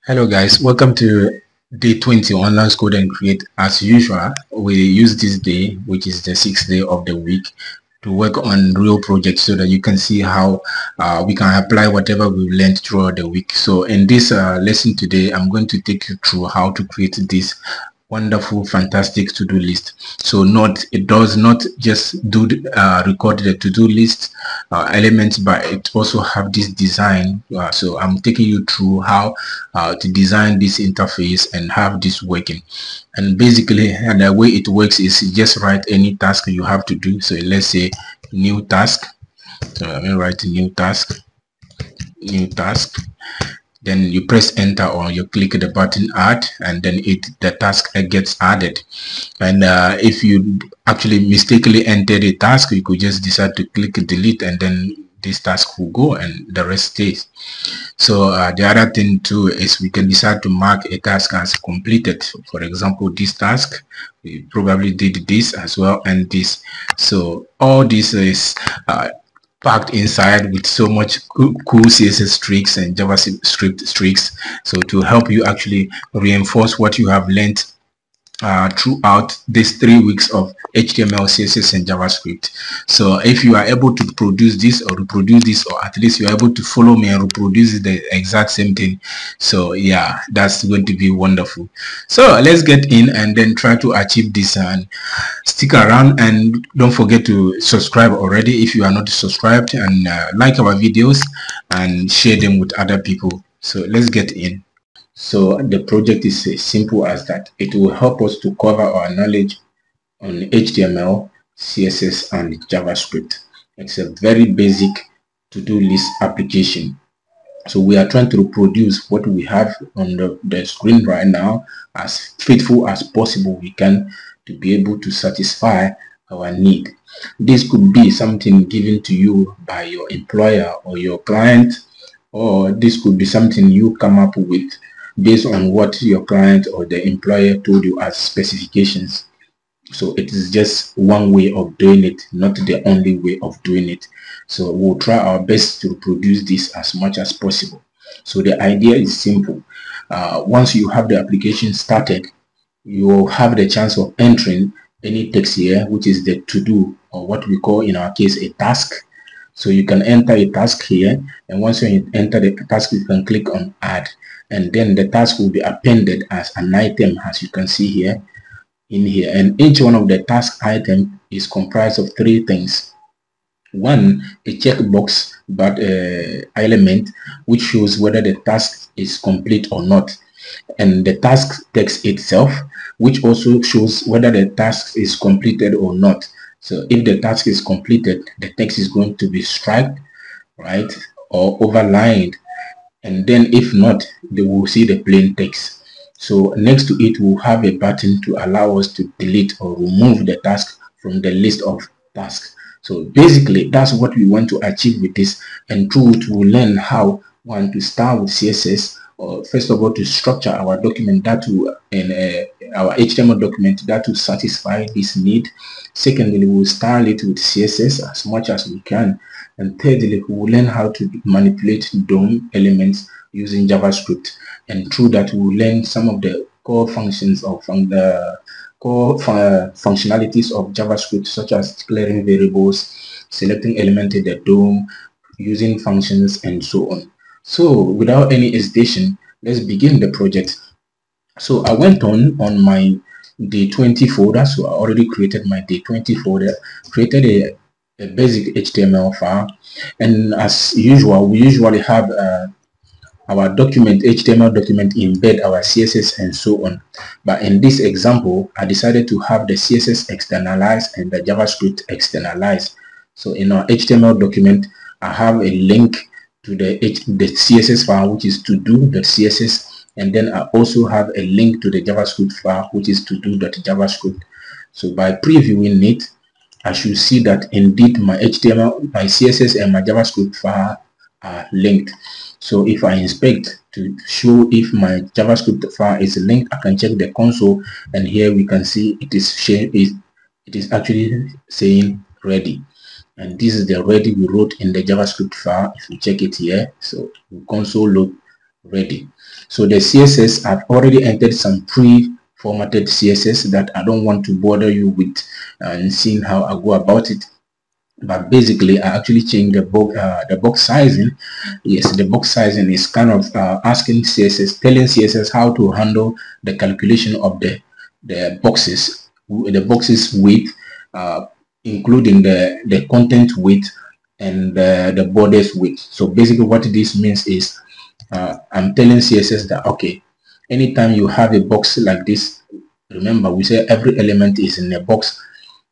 Hello guys, welcome to day 20 on Learn Code and Create. As usual, we use this day, which is the sixth day of the week, to work on real projects so that you can see how we can apply whatever we've learned throughout the week. So in this lesson today, I'm going to take you through how to create this wonderful, fantastic to-do list. So it does not just record the to-do list elements, but it also have this design. So I'm taking you through how to design this interface and have this working. And basically, the way it works is just write any task you have to do. So let's say new task. So I'm going to write a new task. Then you press enter or you click the button add, and then the task gets added. And if you actually mistakenly enter the task, you could just decide to click delete, and then this task will go and the rest stays. So the other thing too is we can decide to mark a task as completed. For example, this task, we probably did this as well and this. So all this is packed inside with so much cool CSS tricks and JavaScript tricks, so to help you actually reinforce what you have learned throughout these 3 weeks of HTML, CSS, and JavaScript. So if you are able to produce this or reproduce this, or at least you are able to follow me and reproduce the exact same thing, so yeah, that's going to be wonderful. So let's get in and then try to achieve this, and stick around and don't forget to subscribe already if you are not subscribed, and like our videos and share them with other people. So let's get in. So the project is as simple as that. It will help us to cover our knowledge on HTML, CSS, and JavaScript. It's a very basic to-do list application. So we are trying to reproduce what we have on the screen right now as faithful as possible we can, to be able to satisfy our need. This could be something given to you by your employer or your client, or this could be something you come up with based on what your client or the employer told you as specifications. So it is just one way of doing it, not the only way of doing it. So we'll try our best to reproduce this as much as possible. So the idea is simple. Once you have the application started, you will have the chance of entering any text here, which is the to-do, or what we call in our case a task. So you can enter a task here, and once you enter the task, you can click on add, and then the task will be appended as an item, as you can see here in here. And each one of the task item is comprised of 3 things. One, a checkbox but element which shows whether the task is complete or not, and the task text itself, which also shows whether the task is completed or not. So if the task is completed, the text is going to be striped, right, or overlined, and then if not, they will see the plain text. So next to it, we'll have a button to allow us to delete or remove the task from the list of tasks. So basically, that's what we want to achieve with this, and through it, we'll learn how to start with CSS, or first of all to structure our document our HTML document that will satisfy this need. Secondly, we'll style it with CSS as much as we can, and thirdly, we will learn how to manipulate DOM elements using JavaScript, and through that we will learn some of the core functions functionalities of JavaScript, such as declaring variables, selecting element in the DOM, using functions, and so on. So without any hesitation, let's begin the project. So I went on my day 20 folder. So I already created my day 20 folder, created a basic HTML file, and as usual, we usually have our HTML document embed our CSS and so on. But in this example, I decided to have the CSS externalized and the JavaScript externalized. So in our HTML document, I have a link to the CSS file, which is to-do.css, and then I also have a link to the JavaScript file, which is to-do.javascript. So by previewing it, I should see that indeed my HTML, my CSS, and my JavaScript file are linked. So if I inspect to show if my JavaScript file is linked, I can check the console, and here we can see it is actually saying ready. And this is the ready we wrote in the JavaScript file. If you check it here, so console log ready. So the CSS, I've already entered some pre-formatted CSS that I don't want to bother you with and seeing how I go about it. But basically, I actually changed the box sizing. Yes, the box sizing is kind of asking CSS, telling CSS how to handle the calculation of the boxes width, including the content width and the borders width. So basically, what this means is I'm telling CSS that okay, anytime you have a box like this, remember we say every element is in a box.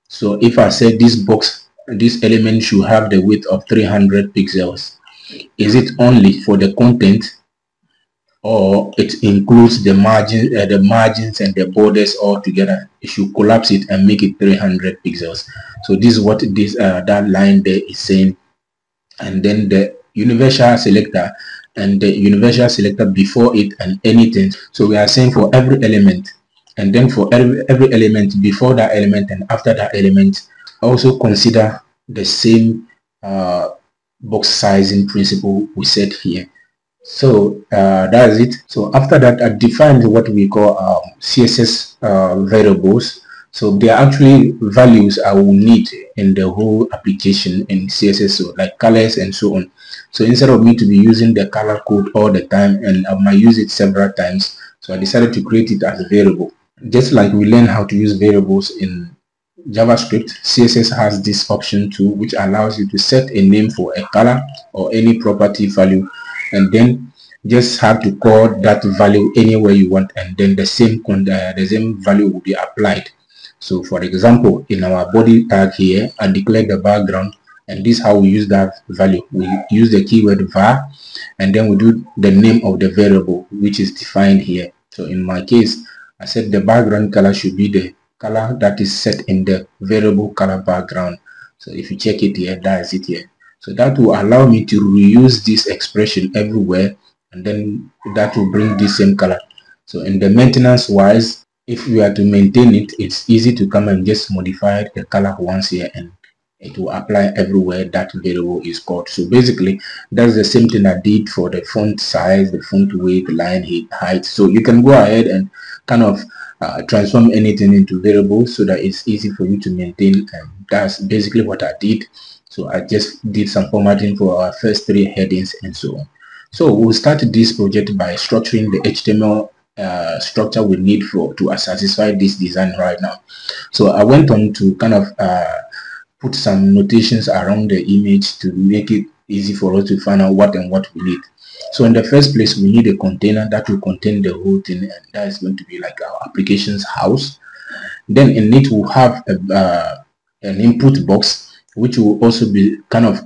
So if I say this element should have the width of 300 pixels, is it only for the content, or it includes the margins and the borders all together? It should collapse it and make it 300 pixels. So this is what this that line there is saying. And then the universal selector and the universal selector before it and anything. So we are saying for every element, and then for every element before that element and after that element, also consider the same box sizing principle we set here. So that's it. So after that, I defined what we call CSS variables. So they are actually values I will need in the whole application in CSS, so like colors and so on. So instead of me to be using the color code all the time, and I might use it several times, so I decided to create it as a variable. Just like we learn how to use variables in JavaScript, CSS has this option too, which allows you to set a name for a color or any property value, and then just have to call that value anywhere you want, and then the same value will be applied. So for example, in our body tag here, I declare the background, and this is how we use that value. We use the keyword var, and then we do the name of the variable, which is defined here. So in my case, I said the background color should be the color that is set in the variable color background. So if you check it here, that is it here. So that will allow me to reuse this expression everywhere, and then that will bring the same color. So in the maintenance wise, if you are to maintain it, it's easy to come and just modify the color once here, and it will apply everywhere that variable is called. So basically, that's the same thing I did for the font size, the font weight, line height. So you can go ahead and kind of transform anything into variables so that it's easy for you to maintain, and that's basically what I did. So I just did some formatting for our first three headings and so on. So we'll start this project by structuring the HTML structure we need to satisfy this design right now. So I went on to kind of put some notations around the image to make it easy for us to find out what we need. So in the first place, we need a container that will contain the whole thing, and that is going to be like our application's house. Then in it we'll have an input box, which will also be kind of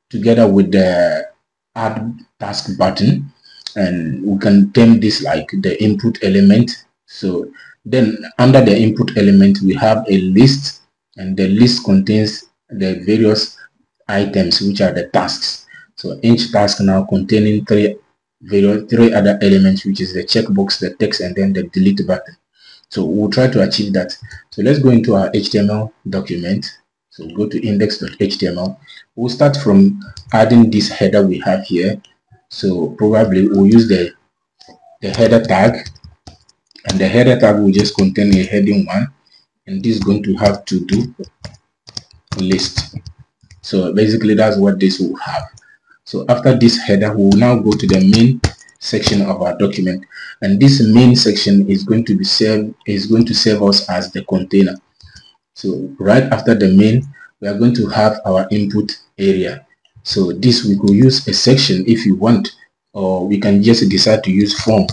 together with the add task button, and we can term this like the input element. So then under the input element we have a list, and the list contains the various items which are the tasks. So each task now containing three other elements, which is the checkbox, the text, and then the delete button. So we'll try to achieve that. So let's go into our HTML document. So go to index.html. We'll start from adding this header we have here. So probably we'll use the header tag, and the header tag will just contain a heading 1, and this is going to have to do list. So basically that's what this will have. So after this header, we will now go to the main section of our document, and this main section is going to serve us as the container. So right after the main, we are going to have our input area. So this we could use a section if you want, or we can just decide to use form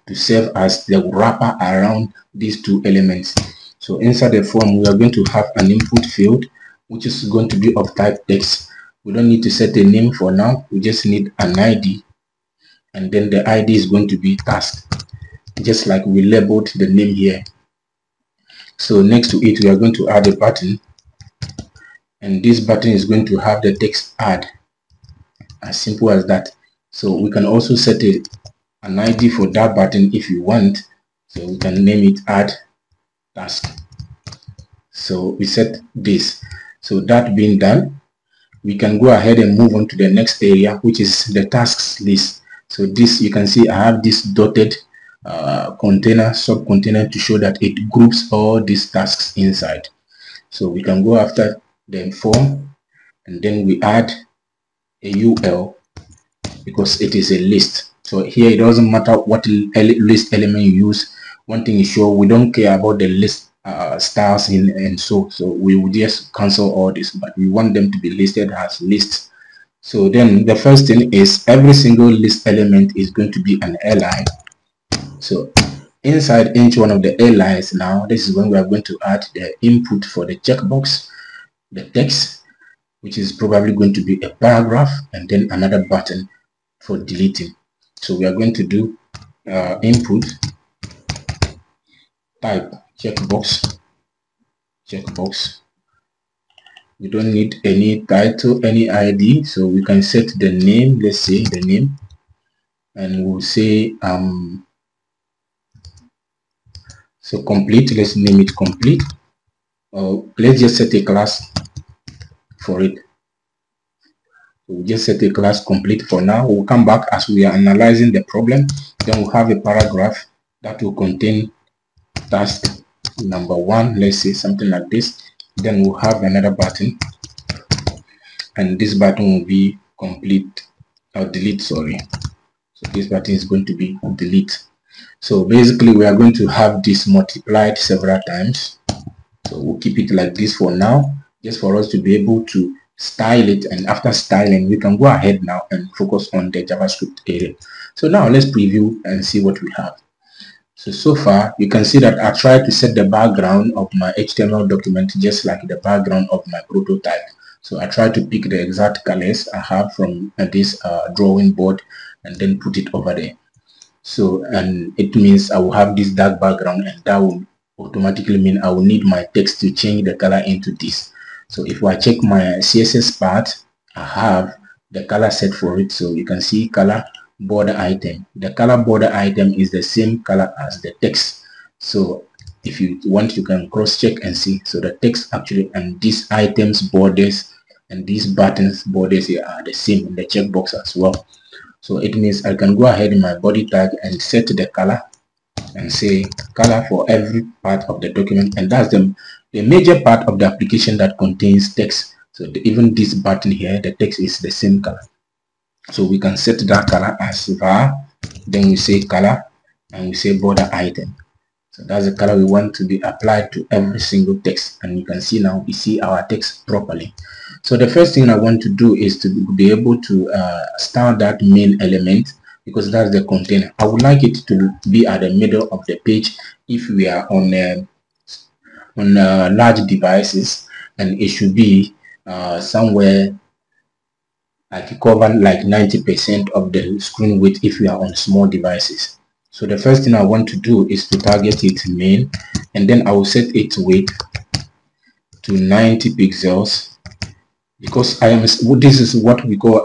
to serve as the wrapper around these two elements. So inside the form, we are going to have an input field, which is going to be of type text. We don't need to set a name for now. We just need an ID, and then the ID is going to be task, just like we labeled the name here. So next to it, we are going to add a button, and this button is going to have the text add, as simple as that. So we can also set an ID for that button if you want. So we can name it add task. So we set this. So that being done, we can go ahead and move on to the next area, which is the tasks list. So this, you can see I have this dotted container, sub container, to show that it groups all these tasks inside. So we can go after the form, and then we add a UL because it is a list. So here it doesn't matter what list element you use. One thing is sure, we don't care about the list styles and so we will just cancel all this, but we want them to be listed as lists. So then the first thing is every single list element is going to be an li. So inside each one of the li's, now this is when we are going to add the input for the checkbox, the text, which is probably going to be a paragraph, and then another button for deleting. So we are going to do input type checkbox. We don't need any title, any ID, so we can set the name. Let's say the name, and we'll say so complete. Let's name it complete, or let's just set a class for it. We'll just set a class complete for now. We'll come back as we are analyzing the problem. Then we'll have a paragraph that will contain task number 1, let's say something like this. Then we'll have another button, and this button will be complete or delete, sorry. So this button is going to be delete. So basically we are going to have this multiplied several times. So we'll keep it like this for now, just for us to be able to style it, and after styling we can go ahead now and focus on the JavaScript area. So now let's preview and see what we have. So far you can see that I tried to set the background of my HTML document just like the background of my prototype. So I tried to pick the exact colors I have from this drawing board and then put it over there. So, and it means I will have this dark background, and that will automatically mean I will need my text to change the color into this. So if I check my CSS part, I have the color set for it. So you can see color border item. The color border item is the same color as the text. So if you want, you can cross check and see. So the text actually, and these items borders and these buttons borders here are the same in the checkbox as well. So it means I can go ahead in my body tag and set the color and say color for every part of the document, and that's the major part of the application that contains text. So even this button here, the text is the same color. So we can set that color as var, then we say color, and we say border item. So that's the color we want to be applied to every single text, and you can see now we see our text properly. So the first thing I want to do is to be able to start that main element, because that's the container. I would like it to be at the middle of the page if we are on large devices, and it should be somewhere like cover like 90% of the screen width if we are on small devices. So the first thing I want to do is to target it main, and then I will set its width to 90 pixels, because this is what we call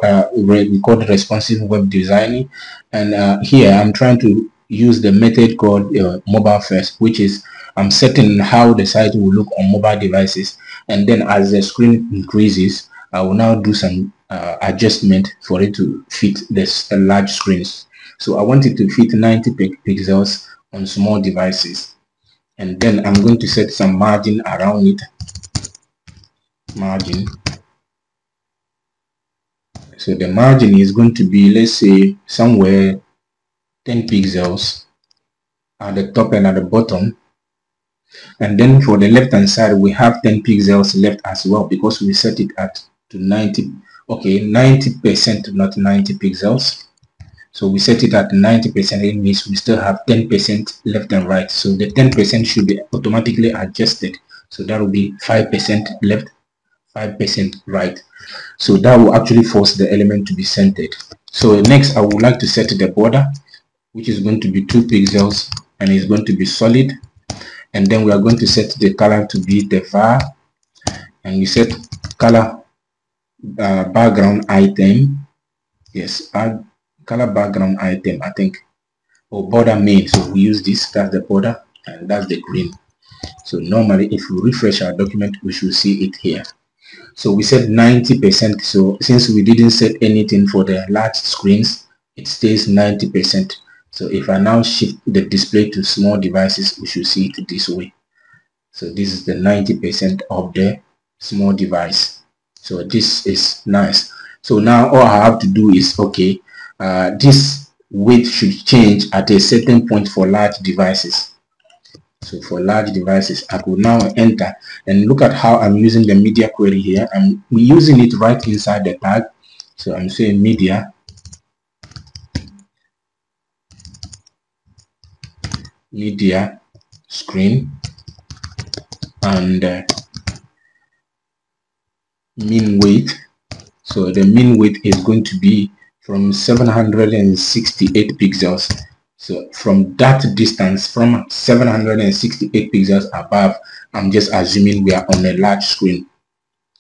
responsive web designing, and here I'm trying to use the method called mobile first, which is I'm setting how the site will look on mobile devices, and then as the screen increases I will now do some adjustment for it to fit this large screens. So I want it to fit 90 pixels on small devices, and then I'm going to set some margin around it. Margin. So the margin is going to be, let's say, somewhere 10 pixels at the top and at the bottom. And then for the left hand side we have 10 pixels left as well, because we set it at to 90. Okay, 90%, not 90 pixels. So we set it at 90%. It means we still have 10% left and right. So the 10% should be automatically adjusted. So that will be 5% left, 5% right. So that will actually force the element to be centered. So next I would like to set the border, which is going to be 2 pixels and is going to be solid. And then we are going to set the color to be the var, and we set color background item. Yes, color background item, I think, or border main. So we use this, that's the border, and that's the green. So normally if we refresh our document we should see it here. So we said 90%. So since we didn't set anything for the large screens, it stays 90%. So if I now shift the display to small devices, we should see it this way. So this is the 90% of the small device. So this is nice. So now all I have to do is, okay, this width should change at a certain point for large devices. So for large devices, I could now enter and look at how I'm using the media query here. I'm using it right inside the tag. So I'm saying media screen and mean weight. So the mean width is going to be from 768 pixels. So from that distance, from 768 pixels above, I'm just assuming we are on a large screen.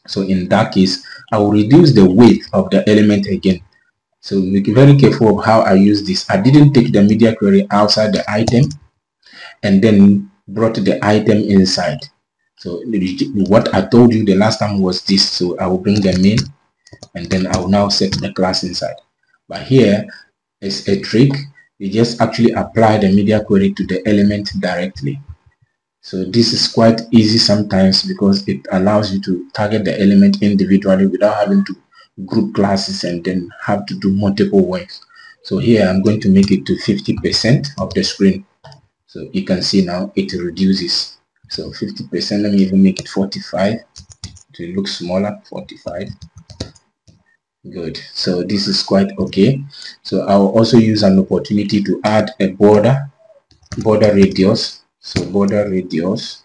So in that case, I will reduce the width of the element again. So be very careful of how I use this. I didn't take the media query outside the item and then brought the item inside. So what I told you the last time was this. So I will bring them in and then I will now set the class inside. But here is a trick. You just actually apply the media query to the element directly. So this is quite easy sometimes because it allows you to target the element individually without having to group classes and then have to do multiple works. So here I'm going to make it to 50% of the screen. So you can see now it reduces. So 50%, let me even make it 45 to look smaller, 45. Good. So this is quite okay. So I'll also use an opportunity to add a border radius. So border radius.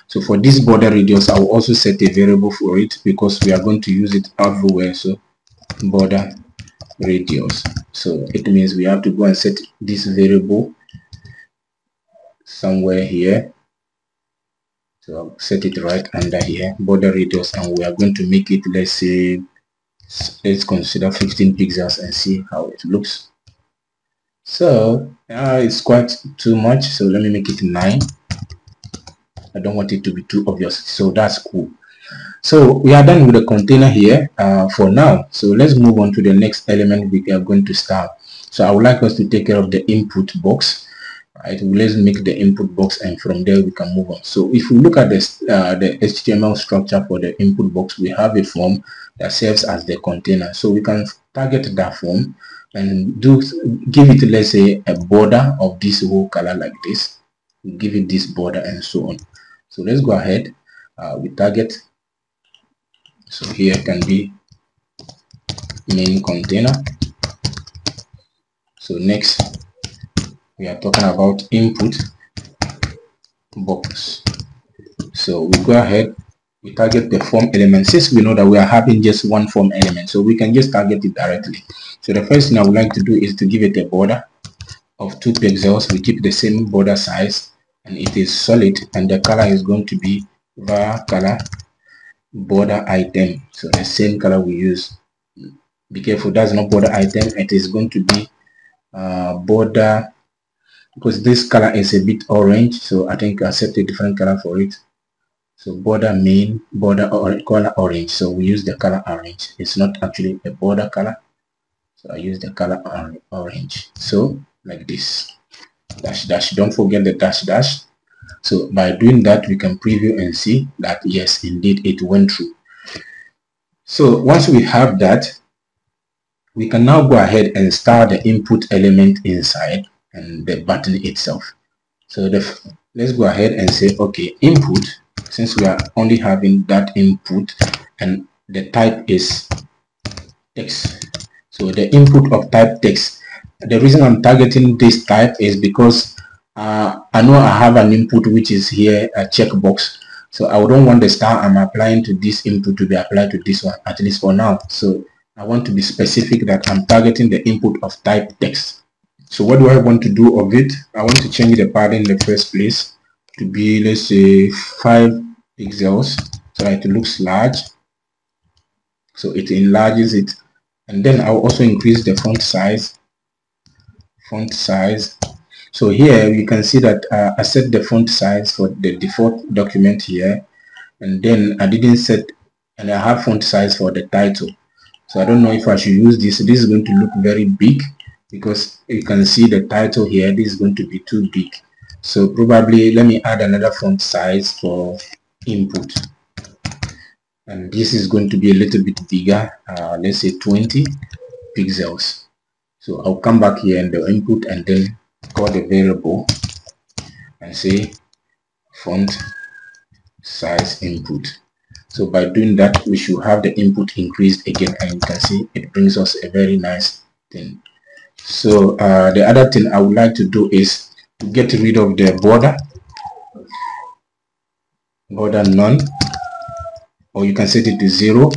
So for this border radius, I will also set a variable for it because we are going to use it everywhere. So border radius. So it means we have to go and set this variable somewhere here. So I'll set it right under here, border radius, and we are going to make it, let's say, let's consider 15 pixels and see how it looks. So it's quite too much, so let me make it 9. I don't want it to be too obvious, so that's cool. So we are done with the container here for now. So let's move on to the next element we are going to start. So I would like us to take care of the input box. Right, let's make the input box and from there we can move on. So if we look at this the HTML structure for the input box, we have a form that serves as the container. So we can target that form and give it, let's say, a border of this whole color like this. Give it this border and so on. So let's go ahead, we target. So here can be main container. So next we are talking about input box. So we go ahead, we target the form element. Since we know that we are having just one form element, so we can just target it directly. So the first thing I would like to do is to give it a border of 2 pixels. We keep the same border size and it is solid, and the color is going to be var color border item. So the same color we use. Be careful, that's not border item, it is going to be border, because this color is a bit orange, so I think I set a different color for it. So border main border or color orange, so we use the color orange. It's not actually a border color, so I use the color orange. So like this, dash dash, don't forget the dash dash. So by doing that, we can preview and see that yes, indeed it went through. So once we have that, we can now go ahead and start the input element inside and the button itself. So let's go ahead and say, okay, input, since we are only having that input and the type is text. So the input of type text, the reason I'm targeting this type is because I know I have an input which is here, a checkbox. So I don't want the star I'm applying to this input to be applied to this one, at least for now. So I want to be specific that I'm targeting the input of type text. So what do I want to do of it? I want to change the padding in the first place to be, let's say, 5 pixels, so that it looks large. So it enlarges it, and then I'll also increase the font size. So here you can see that I set the font size for the default document here, and then I didn't set, and I have font size for the title. So I don't know if I should use this. This is going to look very big, because you can see the title here. This is going to be too big, so probably let me add another font size for input, and this is going to be a little bit bigger, let's say 20 pixels. So I'll come back here in the input and then call the variable and say font size input. So by doing that, we should have the input increased again, and you can see it brings us a very nice thing. So the other thing I would like to do is to get rid of the border none, or you can set it to 0,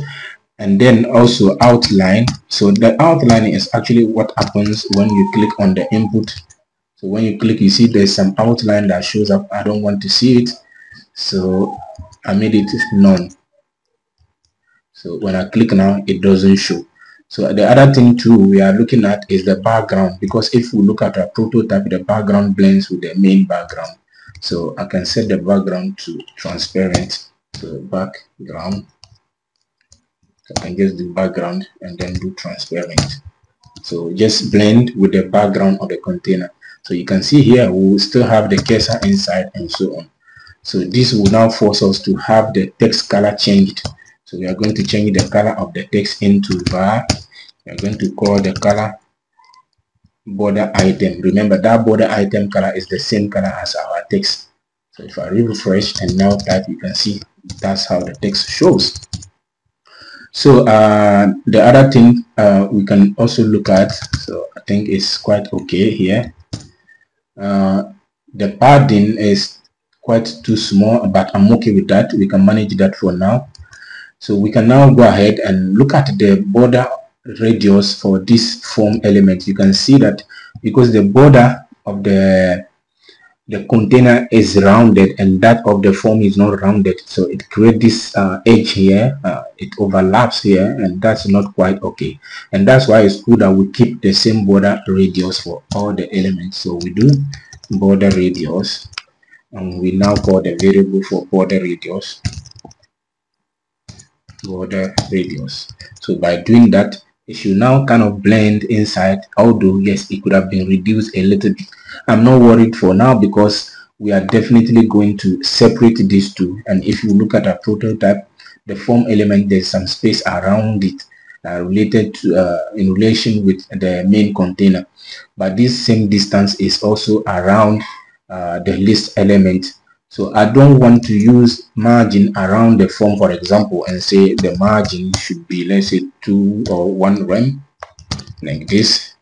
and then also outline. So the outline is actually what happens when you click on the input. So when you click, you see there's some outline that shows up. I don't want to see it, so I made it none. So when I click now, it doesn't show. So the other thing too we are looking at is the background, because if we look at our prototype, the background blends with the main background. So I can set the background to transparent. So background, so I can just do background and then do transparent. So just blend with the background of the container. So you can see here we will still have the cursor inside and so on. So this will now force us to have the text color changed. So we are going to change the color of the text into var. We are going to call the color border item. Remember that border item color is the same color as our text. So if I refresh and now type, you can see that's how the text shows. So the other thing we can also look at, so I think it's quite okay here. The padding is quite too small, but I'm okay with that. We can manage that for now. So we can now go ahead and look at the border radius for this form element. You can see that because the border of the container is rounded and that of the form is not rounded, so it creates this edge here, it overlaps here, and that's not quite okay. And that's why it's good that we keep the same border radius for all the elements. So we do border radius, and we now call the variable for border radius So by doing that, it should now kind of blend inside, although yes, it could have been reduced a little bit. I'm not worried for now because we are definitely going to separate these two. And if you look at our prototype, the form element, there's some space around it related to in relation with the main container, but this same distance is also around the list element. So I don't want to use margin around the form, for example, and say the margin should be, let's say 2 or 1 rem, like this.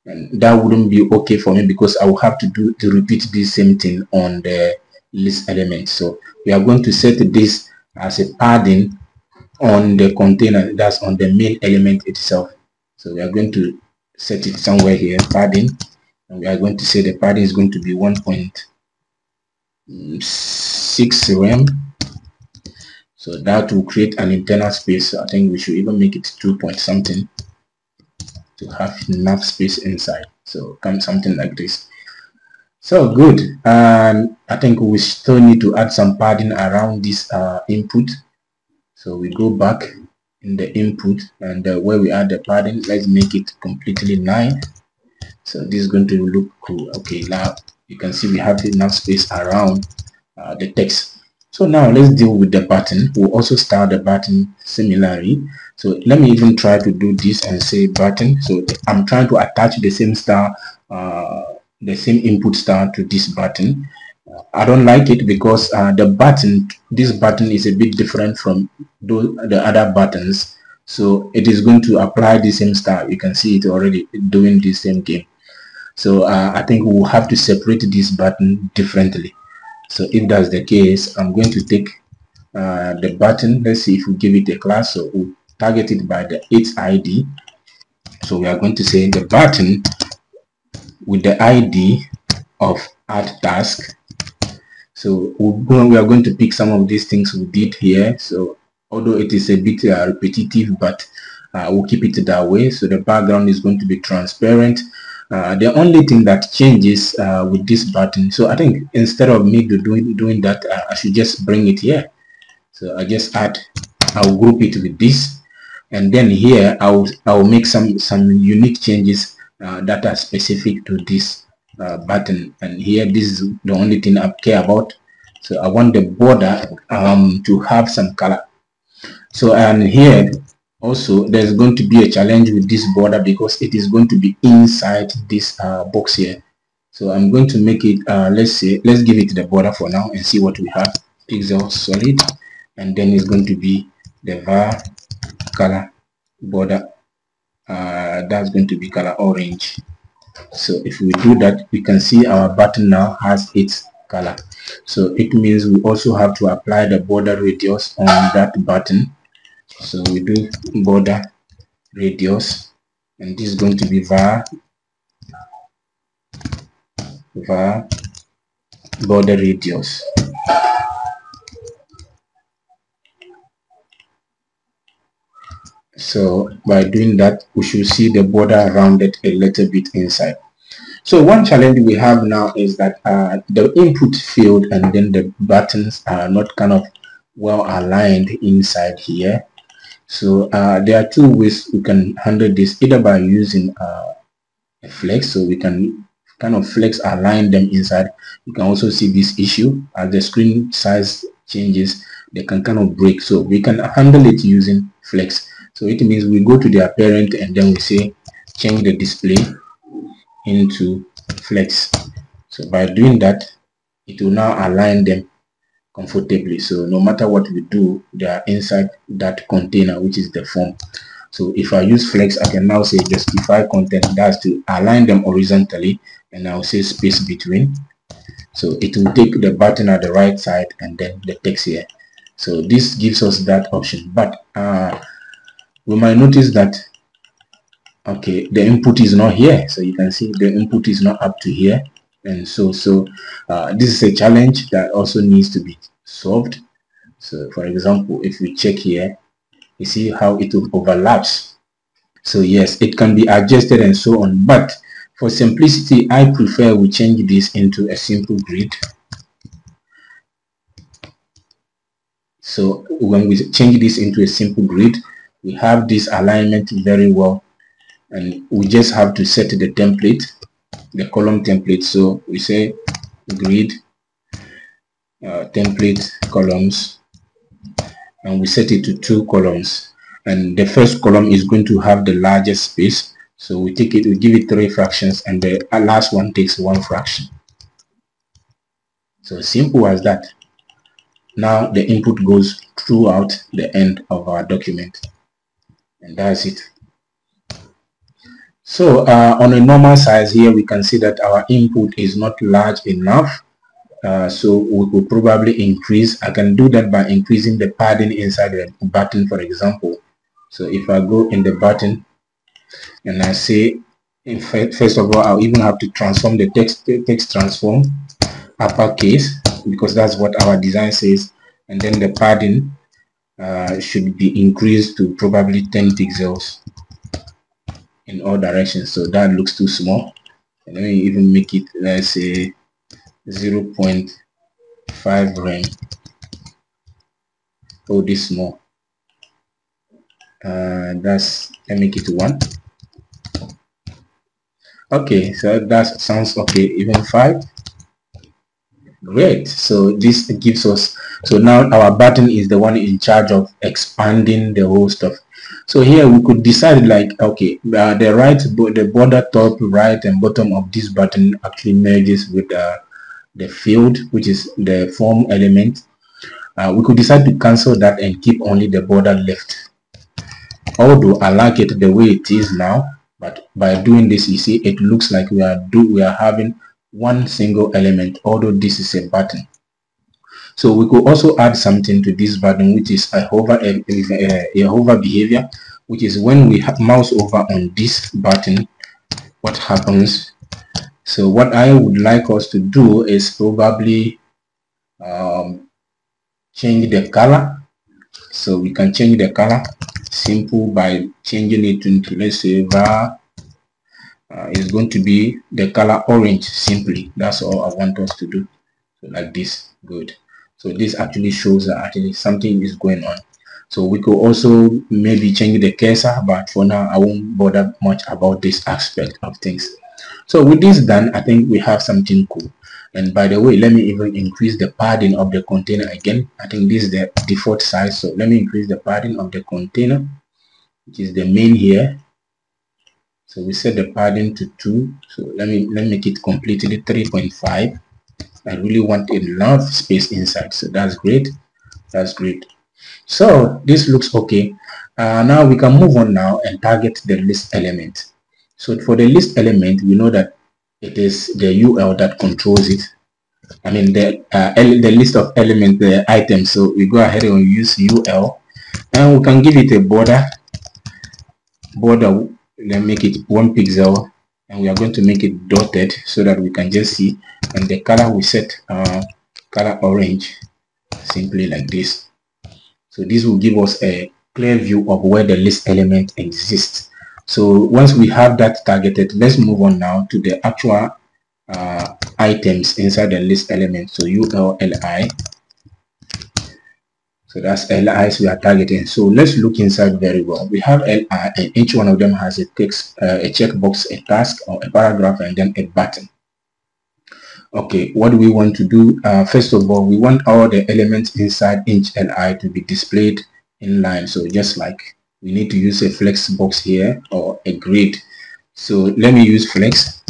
And that wouldn't be okay for me because I will have to repeat this same thing on the list element. So we are going to set this as a padding on the container, that's on the main element itself. So we are going to set it somewhere here, padding, and we are going to say the padding is going to be 1.6 rem. So that will create an internal space. I think we should even make it 2 point something to have enough space inside. So come something like this. So good. And I think we still need to add some padding around this input. So we go back in the input, and where we add the padding, let's make it completely 9. So this is going to look cool. Okay, now you can see we have enough space around the text. So now let's deal with the button. We'll also style the button similarly. So let me even try to do this and say button. So I'm trying to attach the same style, the same input style to this button. I don't like it because this button is a bit different from the other buttons. So it is going to apply the same style. You can see it already doing the same game. So I think we will have to separate this button differently. So if that's the case, I'm going to take the button. Let's see if we give it a class. So we'll target it by the its ID. So we are going to say the button with the ID of add task. So we are going to pick some of these things we did here. So although it is a bit repetitive, but we'll keep it that way. So the background is going to be transparent. The only thing that changes with this button, so I think instead of me doing that, I should just bring it here. So I just I'll group it with this, and then here I'll make some unique changes data specific to this button, and here this is the only thing I care about. So I want the border to have some color. So, and here also there's going to be a challenge with this border because it is going to be inside this box here. So I'm going to make it let's give it the border for now and see what we have. Pixel solid, and then it's going to be the var color border. That's going to be color orange. So if we do that, we can see our button now has its color. So it means we also have to apply the border radius on that button. So we do border radius, and this is going to be var border radius. So by doing that, we should see the border rounded a little bit inside. So one challenge we have now is that the input field and then the buttons are not kind of well aligned inside here. So there are two ways we can handle this, either by using a flex, so we can kind of flex align them inside. You can also see this issue as the screen size changes, they can kind of break. So we can handle it using flex. So it means we go to their parent and then we say change the display into flex. So by doing that, it will now align them comfortably. So no matter what we do, they are inside that container, which is the form. So if I use flex, I can now say justify content, that's to align them horizontally, and I'll say space between. So it will take the button at the right side and then the text here. So this gives us that option, but we might notice that okay, the input is not here. So you can see the input is not up to here, and so this is a challenge that also needs to be solved. So for example, if we check here, you see how it overlaps. So yes, it can be adjusted and so on, but for simplicity, I prefer we change this into a simple grid. So when we change this into a simple grid, we have this alignment very well, and we just have to set the template, the column template. So we say grid template columns, and we set it to 2 columns, and the first column is going to have the largest space. So we take it, we give it 3 fractions, and the last one takes 1 fraction. So simple as that. Now the input goes throughout the end of our document, and that's it. So on a normal size here, we can see that our input is not large enough. So we could probably increase. I can do that by increasing the padding inside the button, for example. So if I go in the button and I say, first of all, I'll even have to transform the text transform uppercase, because that's what our design says, and then the padding should be increased to probably 10 pixels in all directions. So that looks too small, and let me even make it, let's say 0.5 rem. Oh, this small. Let me make it 1. Okay, so that sounds okay. Even 5. Great. So this gives us, so now our button is the one in charge of expanding the whole stuff. So here we could decide, like, okay, the border top, right, and bottom of this button actually merges with the field, which is the form element. We could decide to cancel that and keep only the border left. Although I like it the way it is now, but by doing this, you see, it looks like we are having one single element, although this is a button. So we could also add something to this button, which is a hover behavior, which is when we mouse over on this button, what happens. So what I would like us to do is probably change the color. So we can change the color simple by changing it into, let's say, var is going to be the color orange simply. That's all I want us to do. So like this. Good. So this actually shows that actually something is going on. So we could also maybe change the cursor, but for now I won't bother much about this aspect of things. So with this done, I think we have something cool. And by the way, let me even increase the padding of the container again. I think this is the default size, so let me increase the padding of the container, which is the main here. So we set the padding to 2. So let me make it completely 3.5. I really want enough space inside, so that's great. That's great. So this looks okay. Now we can move on now and target the list element. So for the list element, we know that it is the UL that controls it. I mean the list of elements, the items. So we go ahead and use UL, and we can give it a border. Then make it 1 pixel, and we are going to make it dotted so that we can just see. And the color we set color orange, simply like this. So this will give us a clear view of where the list element exists. So once we have that targeted, let's move on now to the actual items inside the list element. So ULLI. So that's LIs we are targeting. So let's look inside very well. We have LI, and each one of them has a text, a checkbox, a task, or a paragraph, and then a button. Okay, what do we want to do? First of all, we want all the elements inside each LI to be displayed in line. So just like we need to use a flex box here or a grid. So let me use flex.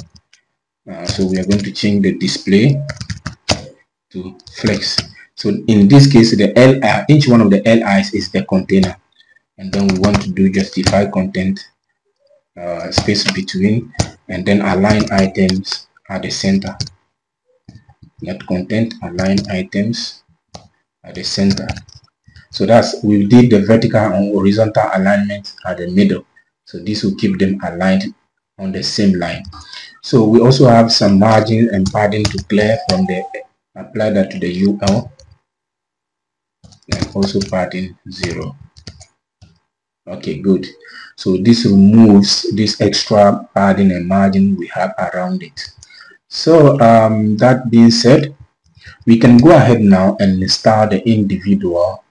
So we are going to change the display to flex. So in this case, the each one of the LIs is the container, and then we want to do justify content, space between, and then align items at the center. Let content align items at the center. So that's, we did the vertical and horizontal alignment at the middle. So this will keep them aligned on the same line. So we also have some margin and padding to clear from the, apply that to the UL, and also padding 0. Okay, good. So this removes this extra padding and margin we have around it. So that being said, we can go ahead now and start the individual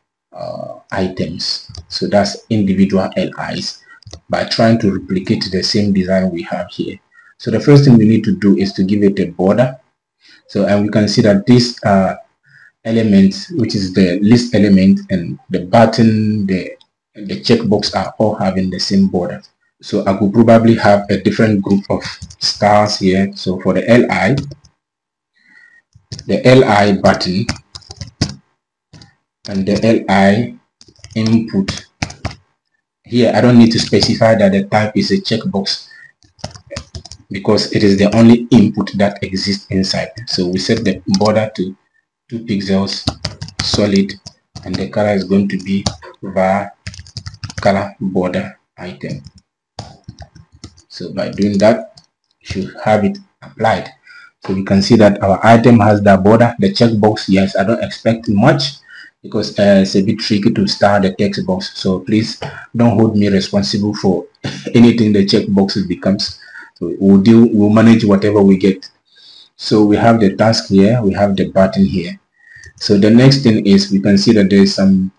items. So that's individual LIs by trying to replicate the same design we have here. So the first thing we need to do is to give it a border. So, and we can see that this element, which is the list element, and the button, the checkbox are all having the same border. So I could probably have a different group of stars here. So for the LI button and the LI input, here I don't need to specify that the type is a checkbox because it is the only input that exists inside. So we set the border to 2 pixels solid, and the color is going to be var color border item. So by doing that, you should have it applied. So we can see that our item has the border. The checkbox, yes, I don't expect much because it's a bit tricky to start the text box. So please don't hold me responsible for anything the checkbox becomes. So we'll manage whatever we get. So we have the task here, we have the button here. So the next thing is we can see that there is some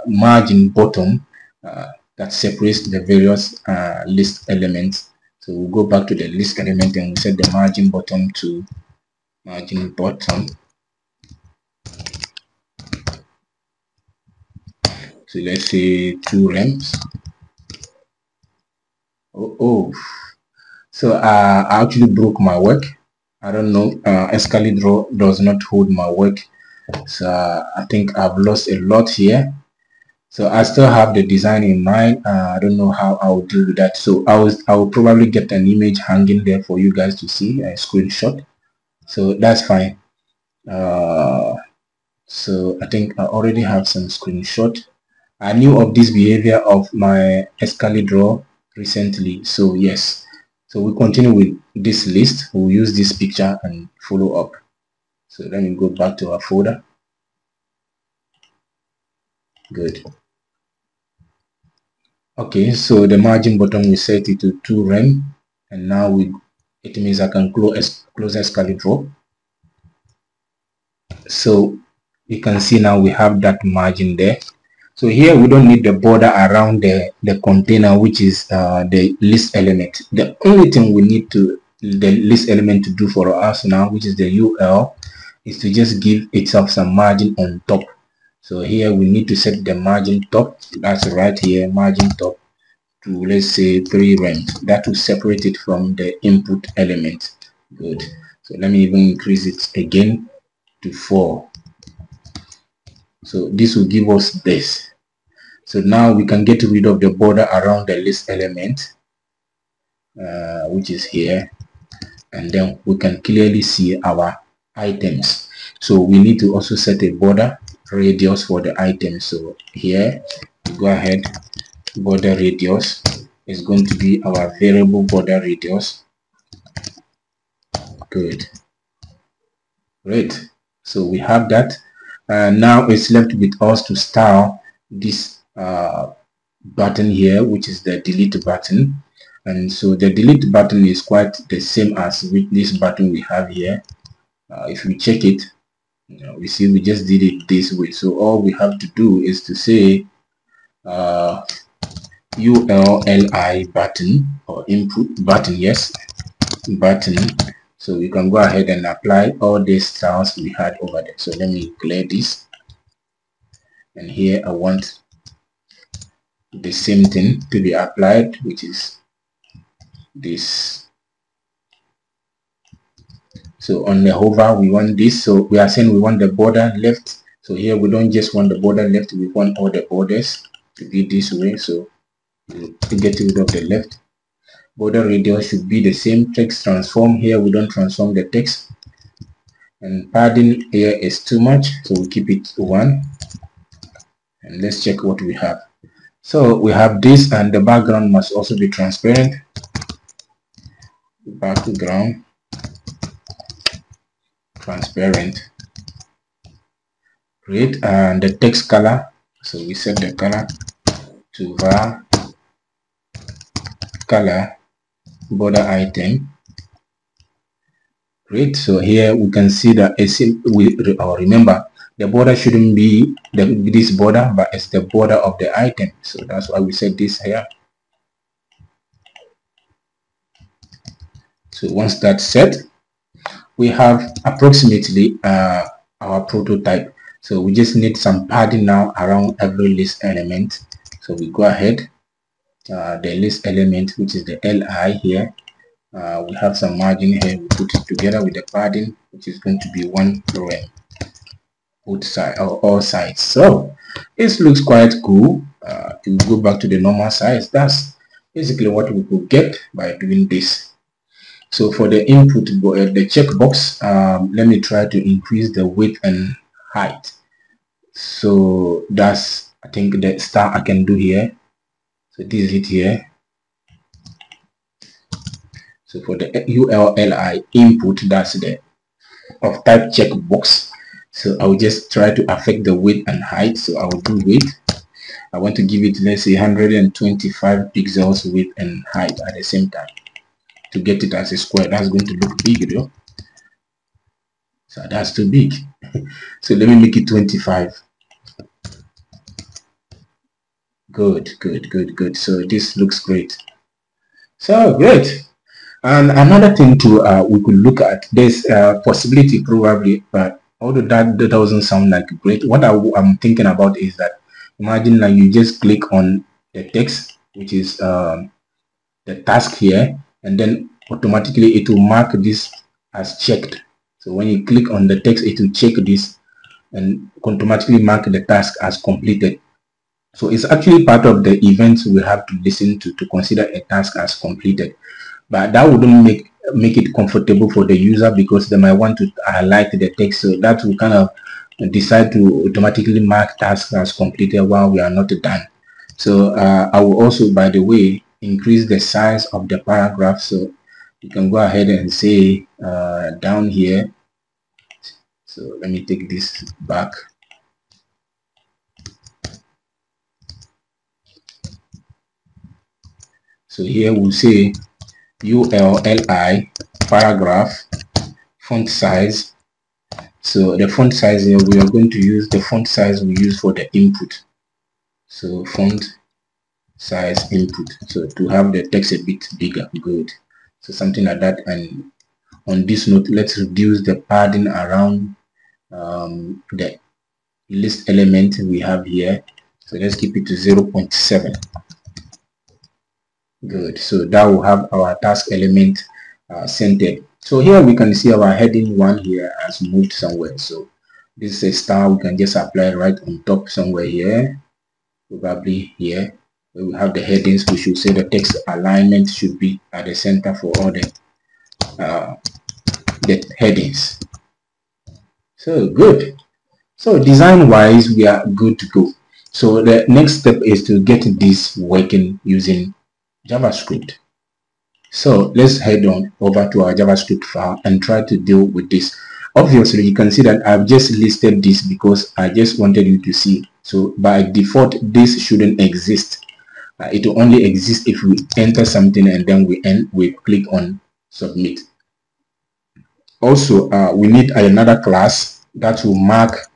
margin bottom that separates the various list elements. So we'll go back to the list element and we set the margin bottom to margin bottom. So let's say 2 rems. So I actually broke my work. I don't know, Excalibur does not hold my work. So I think I've lost a lot here. So I still have the design in mind. I don't know how I will deal with that. So I will probably get an image hanging there for you guys to see, a screenshot. So that's fine. So I think I already have some screenshot. I knew of this behavior of my Excalibur recently. So yes. So we continue with this list. We'll use this picture and follow up. So let me go back to our folder. Good. Okay, so the margin bottom we set it to 2 rem, and now it means I can close Excalibur. So you can see now we have that margin there. So here we don't need the border around the container, which is the list element. The only thing we need to the list element to do for us now, which is the UL, is to just give itself some margin on top. So here we need to set the margin top, that's right here, margin top, to let's say 3 rems. That will separate it from the input element. Good. So let me even increase it again to 4. So this will give us this. So now we can get rid of the border around the list element, which is here, and then we can clearly see our items. So we need to also set a border radius for the items. So here, go ahead, border radius is going to be our variable border radius. Good. Great. So we have that. Now it's left with us to style this button here, which is the delete button. And so the delete button is quite the same as with this button we have here. If we check it, we see we just did it this way. So all we have to do is to say ULLI button, or input button, yes, button. So we can go ahead and apply all these styles we had over there. So let me clear this, and here I want the same thing to be applied, which is this. So on the hover we want this, so we are saying we want the border left. So here we don't just want the border left, we want all the borders to be this way. So to get rid of the left, border radius should be the same. Text transform, here we don't transform the text, and padding here is too much, so we keep it 1. And let's check what we have. So we have this, and the background must also be transparent. Background transparent. Great. And the text color, so we set the color to var color border item. Great. So here we can see that remember, the border shouldn't be this border, but it's the border of the item. So that's why we set this here. So once that's set, we have approximately our prototype. So we just need some padding now around every list element. So we go ahead, the list element, which is the LI here, we have some margin here, we put it together with the padding, which is going to be 1 rem, both sides or all sides. So this looks quite cool. If we go back to the normal size, that's basically what we could get by doing this. So for the input, the checkbox, let me try to increase the width and height. So that's, I think, the start I can do here. So this is it here. So for the ULLI input, that's the of type checkbox. So I will just try to affect the width and height. So I will do width. I want to give it, let's say, 125 pixels width and height at the same time. To get it as a square, that's going to look big though. So that's too big. So let me make it 25. Good. So this looks great. So great. And another thing to we could look at, this possibility probably, but although that doesn't sound like great, what I'm thinking about is that, imagine that you just click on the text, which is the task here, and then automatically it will mark this as checked. So when you click on the text, it will check this and automatically mark the task as completed. So it's actually part of the events we have to listen to consider a task as completed. But that wouldn't make it comfortable for the user, because they might want to highlight the text. So that will kind of decide to automatically mark tasks as completed while we are not done. So I will also, by the way, increase the size of the paragraph. So you can go ahead and say down here. So let me take this back. So here we'll say ULLI paragraph font size. So the font size here, we are going to use the font size we use for the input. So font size input, so to have the text a bit bigger. Good. So something like that. And on this note, let's reduce the padding around the list element we have here. So let's keep it to 0.7. Good. So that will have our task element centered. So here we can see our heading 1 here has moved somewhere. So this is a star. We can just apply right on top somewhere here, probably here. Where we have the headings, we should say the text alignment should be at the center for all the headings. So good. So design wise, we are good to go. So the next step is to get this working using JavaScript. So let's head on over to our JavaScript file and try to deal with this. Obviously, you can see that I've just listed this because I just wanted you to see. So by default, this shouldn't exist. It will only exist if we enter something and then we click on submit. Also, we need another class that will mark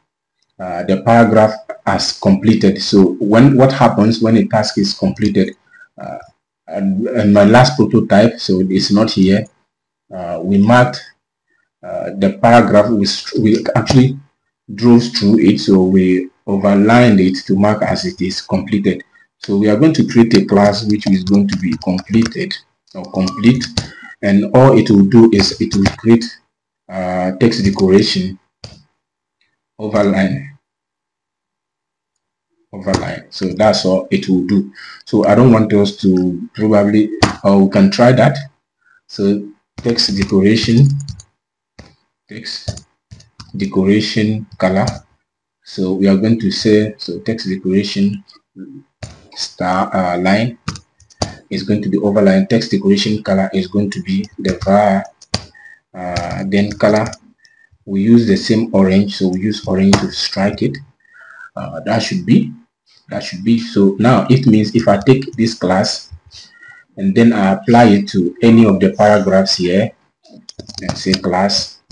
the paragraph as completed. So what happens when a task is completed? And my last prototype, so it's not here, we marked the paragraph, we actually drove through it, so we overlined it to mark as it is completed. So we are going to create a class which is going to be completed or complete, and all it will do is it will create text decoration overline. So that's all it will do. So I don't want us to probably, or we can try that. So text decoration color. So we are going to say, so text decoration star line is going to be overline. Text decoration color is going to be the var. Then color, we use the same orange, so we use orange to strike it. That should be. So now it means if I take this class and then I apply it to any of the paragraphs here, let's say class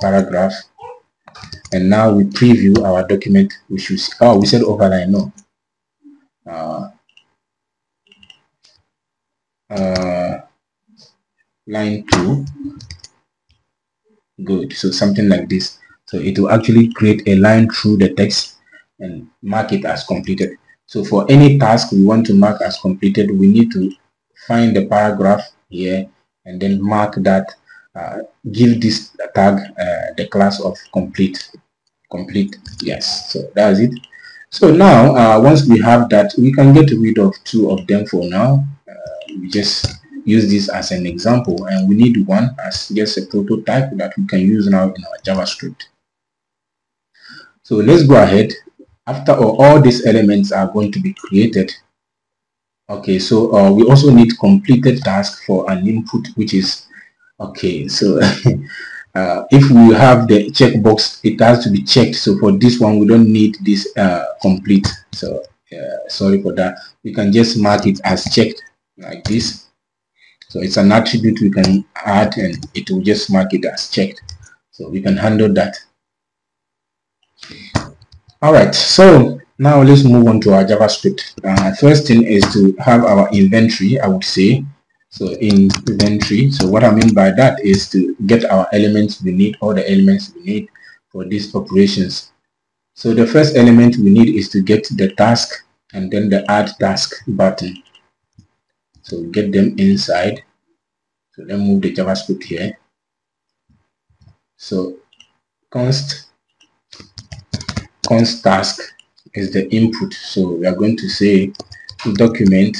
paragraph, and now we preview our document, we should see, oh, we said overline, no, line 2. Good. So something like this. So it will actually create a line through the text and mark it as completed. So for any task we want to mark as completed, we need to find the paragraph here and then mark that, give this tag the class of complete. Yes, so that's it. So now once we have that, we can get rid of 2 of them for now. We just use this as an example, and we need one as just a prototype that we can use now in our JavaScript. So let's go ahead. After all these elements are going to be created, okay, so we also need completed task for an input, which is okay. So if we have the checkbox, it has to be checked. So for this one, we don't need this complete. So sorry for that. We can just mark it as checked like this. So it's an attribute we can add and it will just mark it as checked. So we can handle that. All right, so now let's move on to our JavaScript. First thing is to have our inventory, I would say. So in inventory, so what I mean by that is to get our elements we need, all the elements we need for these operations. So the first element we need is to get the task and then the add task button. So get them inside. So let's move the JavaScript here. So const task is the input. So we are going to say document.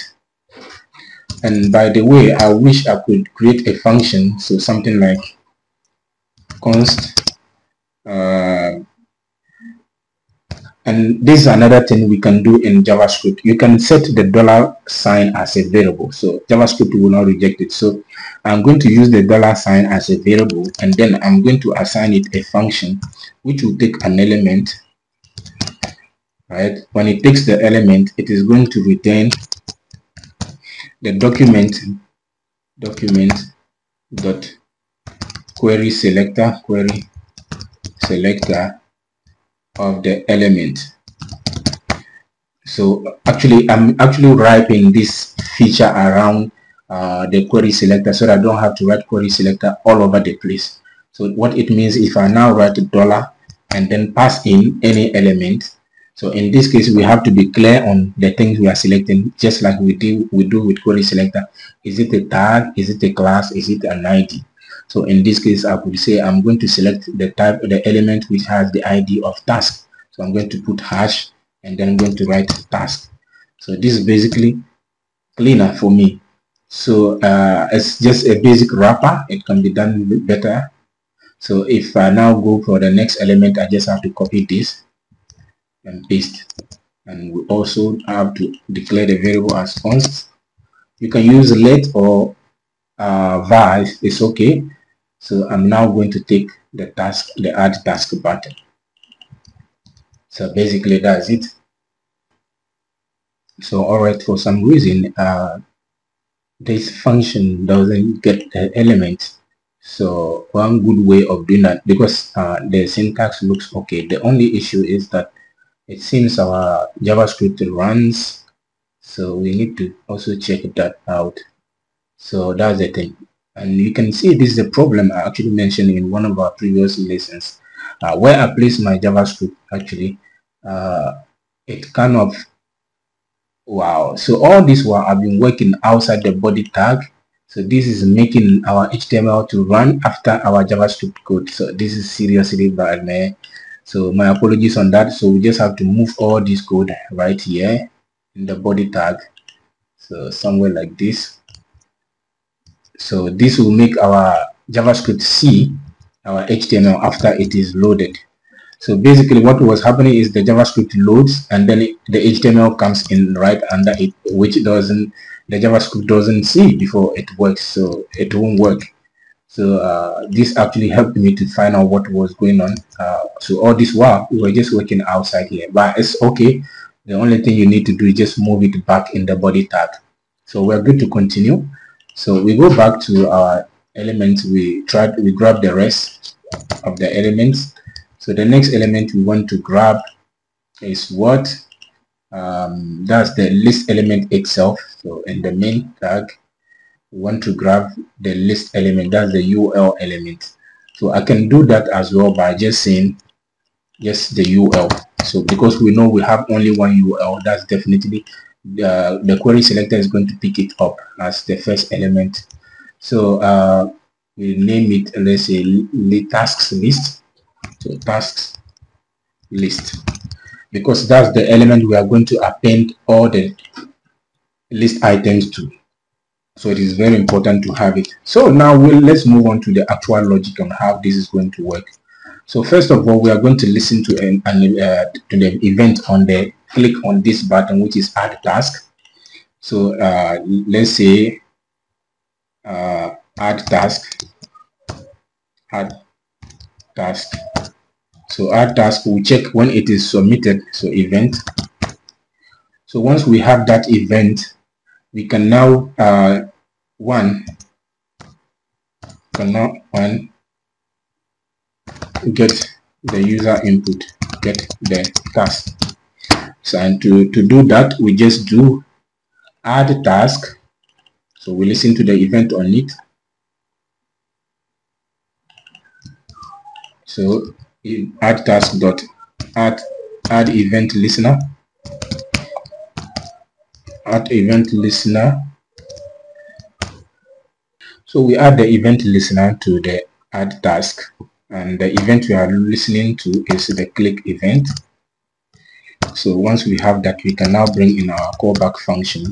And by the way, I wish I could create a function. So something like const and this is another thing we can do in JavaScript. You can set the $sign as a variable, so JavaScript will not reject it. So I'm going to use the $sign as a variable, and then I'm going to assign it a function which will take an element, right? When it takes the element, it is going to return the document dot query selector of the element. So actually I'm actually wrapping this feature around the query selector so that I don't have to write query selector all over the place. So what it means, if I now write a dollar and then pass in any element, so in this case we have to be clear on the things we are selecting, just like we do with query selector. Is it a tag? Is it a class? Is it an ID? So in this case I could say I'm going to select the type, the element which has the ID of task. So I'm going to put hash and then I'm going to write task. So this is basically cleaner for me. So it's just a basic wrapper. It can be done better. So if I now go for the next element, I just have to copy this and paste. And we also have to declare the variable as const. You can use let or var, it's okay. So I'm now going to take the task, the add task button. So basically that's it. So alright, for some reason this function doesn't get the element. So one good way of doing that, because the syntax looks okay, the only issue is that it seems our JavaScript runs, so we need to also check that out. So that's the thing, and you can see this is a problem I actually mentioned in one of our previous lessons, where I place my JavaScript. Actually it kind of, wow, so all this while I've been working outside the body tag. So this is making our HTML to run after our JavaScript code. So this is seriously bad, man. So my apologies on that. So we just have to move all this code right here in the body tag, so somewhere like this. So this will make our JavaScript see our HTML after it is loaded. So basically what was happening is the JavaScript loads and then the HTML comes in right under it, which the JavaScript doesn't see before it works, so it won't work. So this actually helped me to find out what was going on. So all this while we were just working outside here, but it's okay. The only thing you need to do is just move it back in the body tag. So we're good to continue. So we go back to our elements. We grab the rest of the elements. So the next element we want to grab is what? That's the list element itself. So in the main tag, we want to grab the list element, that's the UL element. So I can do that as well by just saying just the UL. So because we know we have only one UL, that's definitely the query selector is going to pick it up as the first element. So we name it, let's say, tasks list. So tasks list, because that's the element we are going to append all the list items to. So it is very important to have it. So now let's move on to the actual logic on how this is going to work. So first of all, we are going to listen to to the event on the click on this button, which is add task. So let's say add task. So add task, we check when it is submitted. So event. So once we have that event, we can now get the user input, get the task. So and to do that, we just do add task. So we listen to the event on it. So add task dot add event listener, add event listener. So we add the event listener to the add task, and the event we are listening to is the click event. So once we have that, we can now bring in our callback function.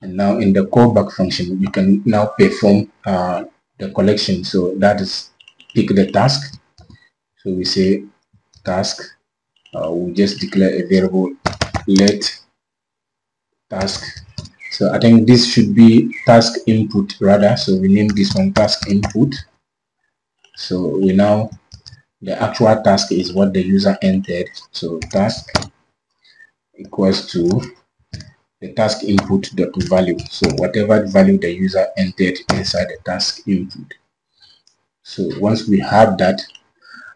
And now in the callback function, we can now perform the collection. So that is pick the task. So we say task. We'll just declare a variable let task. So I think this should be task input rather. So we name this one task input. So we now, the actual task is what the user entered. So task equals to the task input dot value. So whatever value the user entered inside the task input. So once we have that,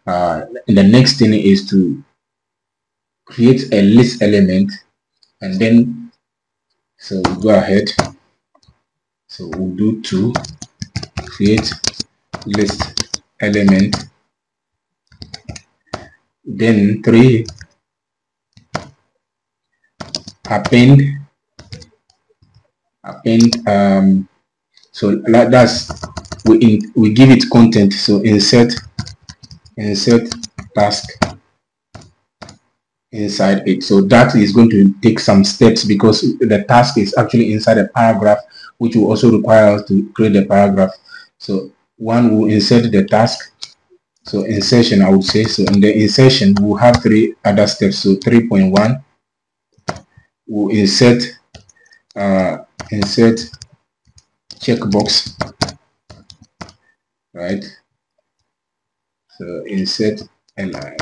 the next thing is to create a list element, and then so we'll go ahead, so we'll do to create list element, then 3 append so that's we give it content, so insert task inside it. So that is going to take some steps because the task is actually inside a paragraph, which will also require us to create a paragraph. So one will insert the task, so insertion I would say. So in the insertion we'll have 3 other steps. So 3.1 we'll insert checkbox, right? So insert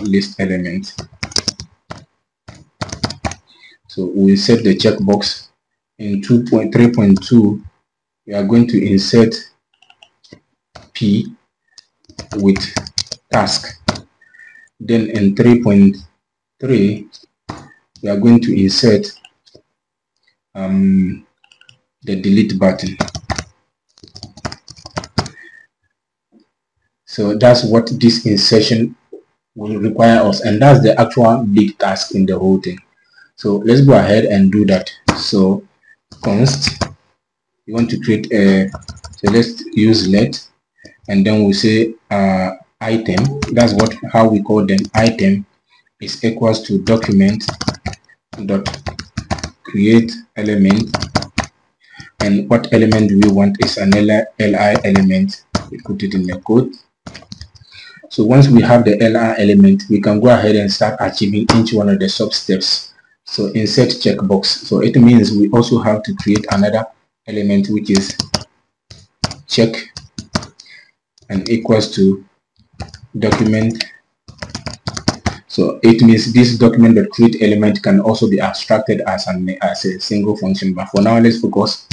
list element. So we insert the checkbox. In 3.2 we are going to insert p with task. Then in 3.3 we are going to insert the delete button. So that's what this insertion will require us, and that's the actual big task in the whole thing. So let's go ahead and do that. So const, you want to create a, so let's use let, and then we'll say item, that's how we call them, item is equals to document dot create element, and what element do we want is an li element. We put it in the code. So once we have the li element, we can go ahead and start achieving each one of the sub steps. So insert checkbox, so it means we also have to create another element which is check and equals to document. So it means this document that create element can also be abstracted as a single function, but for now let's focus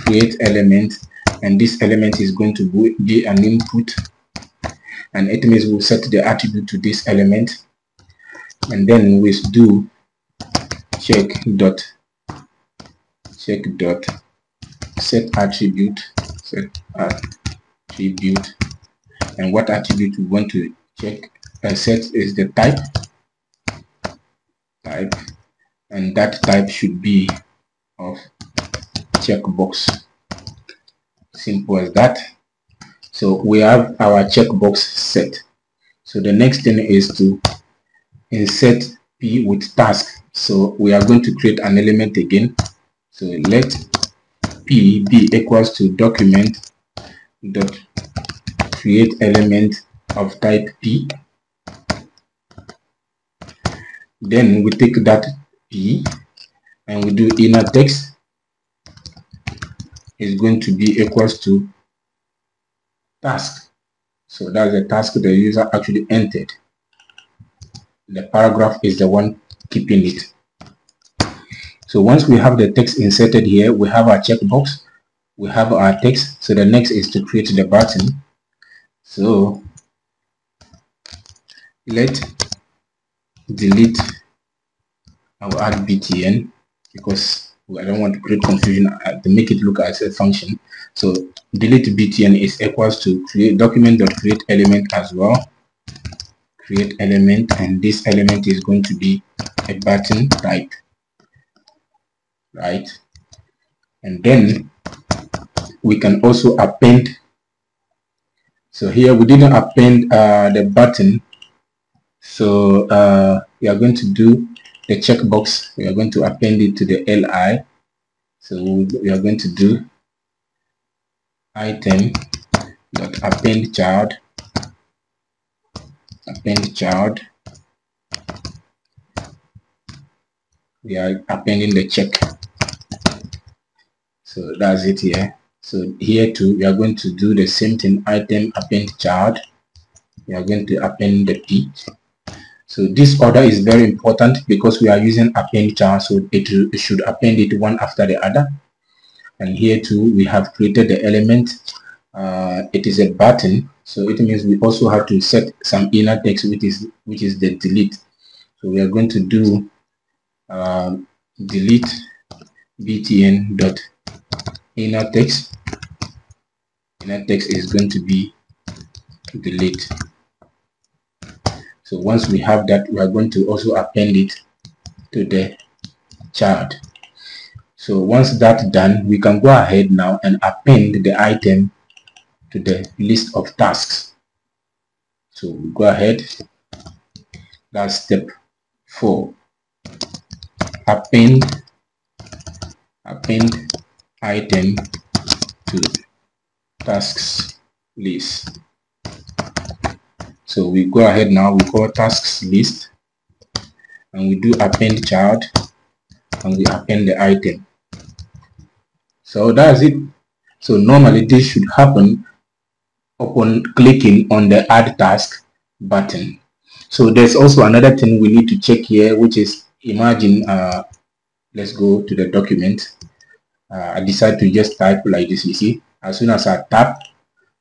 create element, and this element is going to be an input, and it means we'll set the attribute to this element, and then we do check dot set attribute, and what attribute we want to check set is the type, and that type should be of checkbox. Simple as that. So we have our checkbox set. So the next thing is to insert p with task. So we are going to create an element again. So let p be equals to document dot create element of type p. Then we take that p and we do inner text is going to be equals to task. So that's the task the user actually entered. The paragraph is the one keeping it. So once we have the text inserted here, we have our checkbox, we have our text. So the next is to create the button. So let delete, I will add btn because I don't want to create confusion to make it look as a function. So delete btn is equals to create document.create element as well, create element, and this element is going to be a button type, right? And then we can also append. So here we didn't append the button, so we are going to do the checkbox. We are going to append it to the li. So we are going to do item dot append child, we are appending the check. So that's it here. So here too we are going to do the same thing, item append child, we are going to append the p. So this order is very important because we are using append child, so it should append it one after the other. And here too we have created the element, it is a button, so it means we also have to set some inner text which is the delete. So So we are going to do delete btn dot inner text. Inner text is going to be delete. So once we have that, we are going to also append it to the child. So once that's done, we can go ahead now and append the item to the list of tasks. So we go ahead. That's step 4. Append item to tasks list. So we go ahead now, we call tasks list, and we do append child, and we append the item. So that's it. So normally this should happen upon clicking on the add task button. So there's also another thing we need to check here, which is, imagine let's go to the document. I decide to just type like this. You see, as soon as I tap,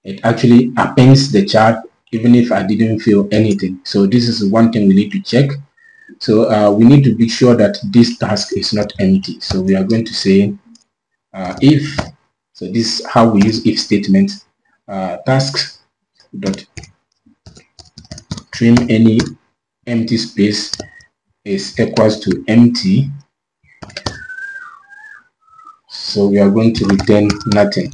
it actually appends the chart even if I didn't fill anything. So this is one thing we need to check. So we need to be sure that this task is not empty. So we are going to say if, so this is how we use if statement, tasks dot trim any empty space is equals to empty. So we are going to return nothing.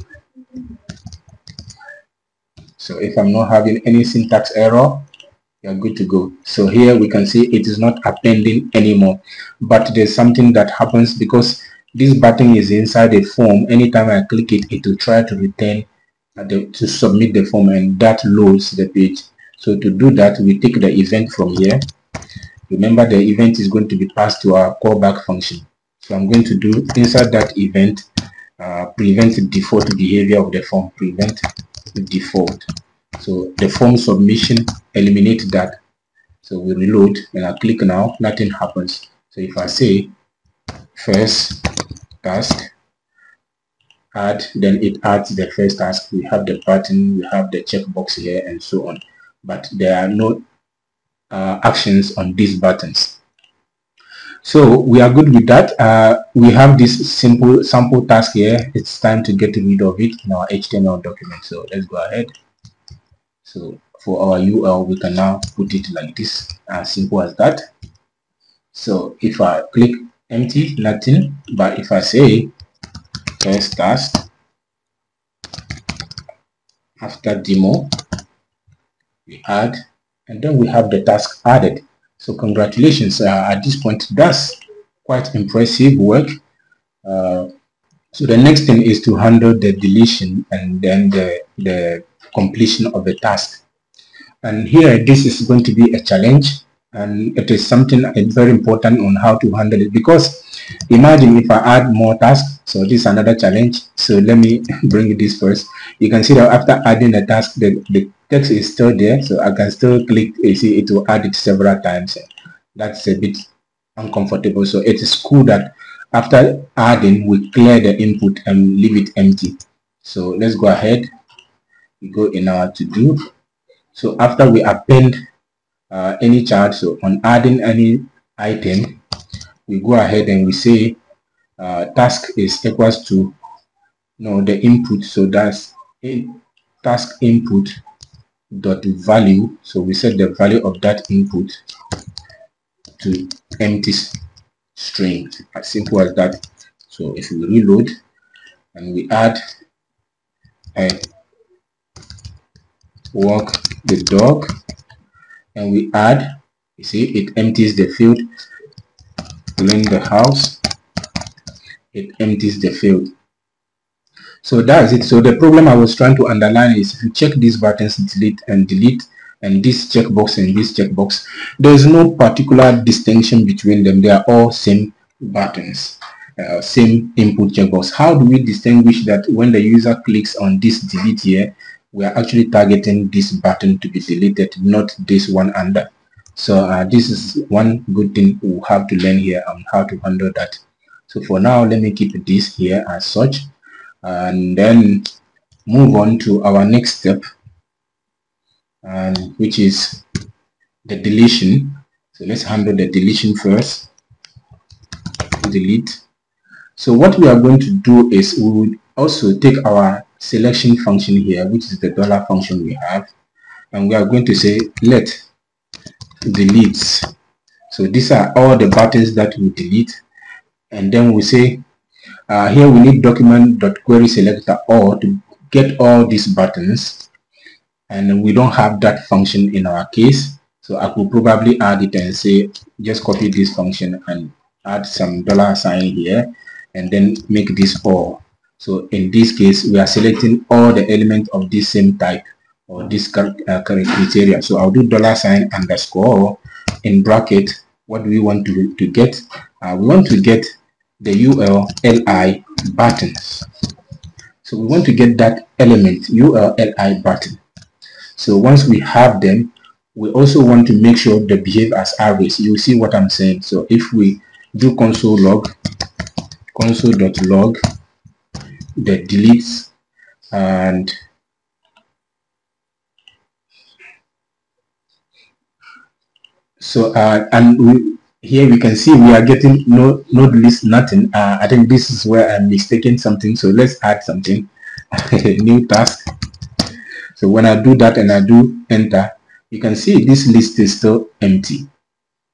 So if I'm not having any syntax error, we are good to go. So here we can see it is not appending anymore, but there's something that happens because this button is inside a form. Anytime I click it, it will try to return to submit the form, and that loads the page. So to do that, we take the event from here. Remember, the event is going to be passed to our callback function. So I'm going to do inside that event, prevent default behavior of the form, prevent default. So the form submission, eliminate that. So we reload, and I click now, nothing happens. So if I say first task add, then it adds the first task. We have the button, we have the checkbox here, and so on, but there are no actions on these buttons. So we are good with that. We have this simple sample task here. It's time to get rid of it in our HTML document. So let's go ahead. So for our UL, we can now put it like this, as simple as that. So if I click empty, nothing, but if I say first task after demo, we add, and then we have the task added. So congratulations, at this point, that's quite impressive work. So the next thing is to handle the deletion and then the completion of the task. And here, this is going to be a challenge, and it is something very important on how to handle it, because imagine if I add more tasks. So this is another challenge. So let me bring this first. You can see that after adding the task, the text is still there, so I can still click. You see, it will add it several times. That's a bit uncomfortable. So it is cool that after adding, we clear the input and leave it empty. So let's go ahead. We go in our to do. So after we append any chart, so on adding any item, we go ahead and we say task is equals to the input. So that's task input dot value. So we set the value of that input to empty string, as simple as that. So if we reload and we add a walk the dog, and we add, you see, it empties the field. Clean the house, it empties the field. So that's it. So the problem I was trying to underline is, if you check these buttons, delete, and this checkbox and this checkbox, there is no particular distinction between them. They are all same buttons, same input checkbox. How do we distinguish that when the user clicks on this delete here, we are actually targeting this button to be deleted, not this one under? So this is one good thing we'll have to learn here on how to handle that. So for now, let me keep this here as such, and then move on to our next step, which is the deletion. So let's handle the deletion first. Delete. So what we are going to do is we will also take our selection function here, which is the dollar function we have, and we are going to say let delete. So these are all the buttons that we delete, and then we say here we need document.query selector all to get all these buttons, and we don't have that function in our case. So I could probably add it and say just copy this function and add some $sign here and then make this all. So in this case we are selecting all the elements of this same type or this criteria. So I'll do $sign underscore in bracket. What do we want to get? We want to get the ULLI buttons. So we want to get that element ULLI button. So once we have them, we also want to make sure they behave as arrays. You see what I'm saying. So if we do console.log the deletes, and so here we can see we are getting no node list nothing. I think this is where I'm mistaken something. So let's add something. New task. So when I do that and I do enter, you can see this list is still empty,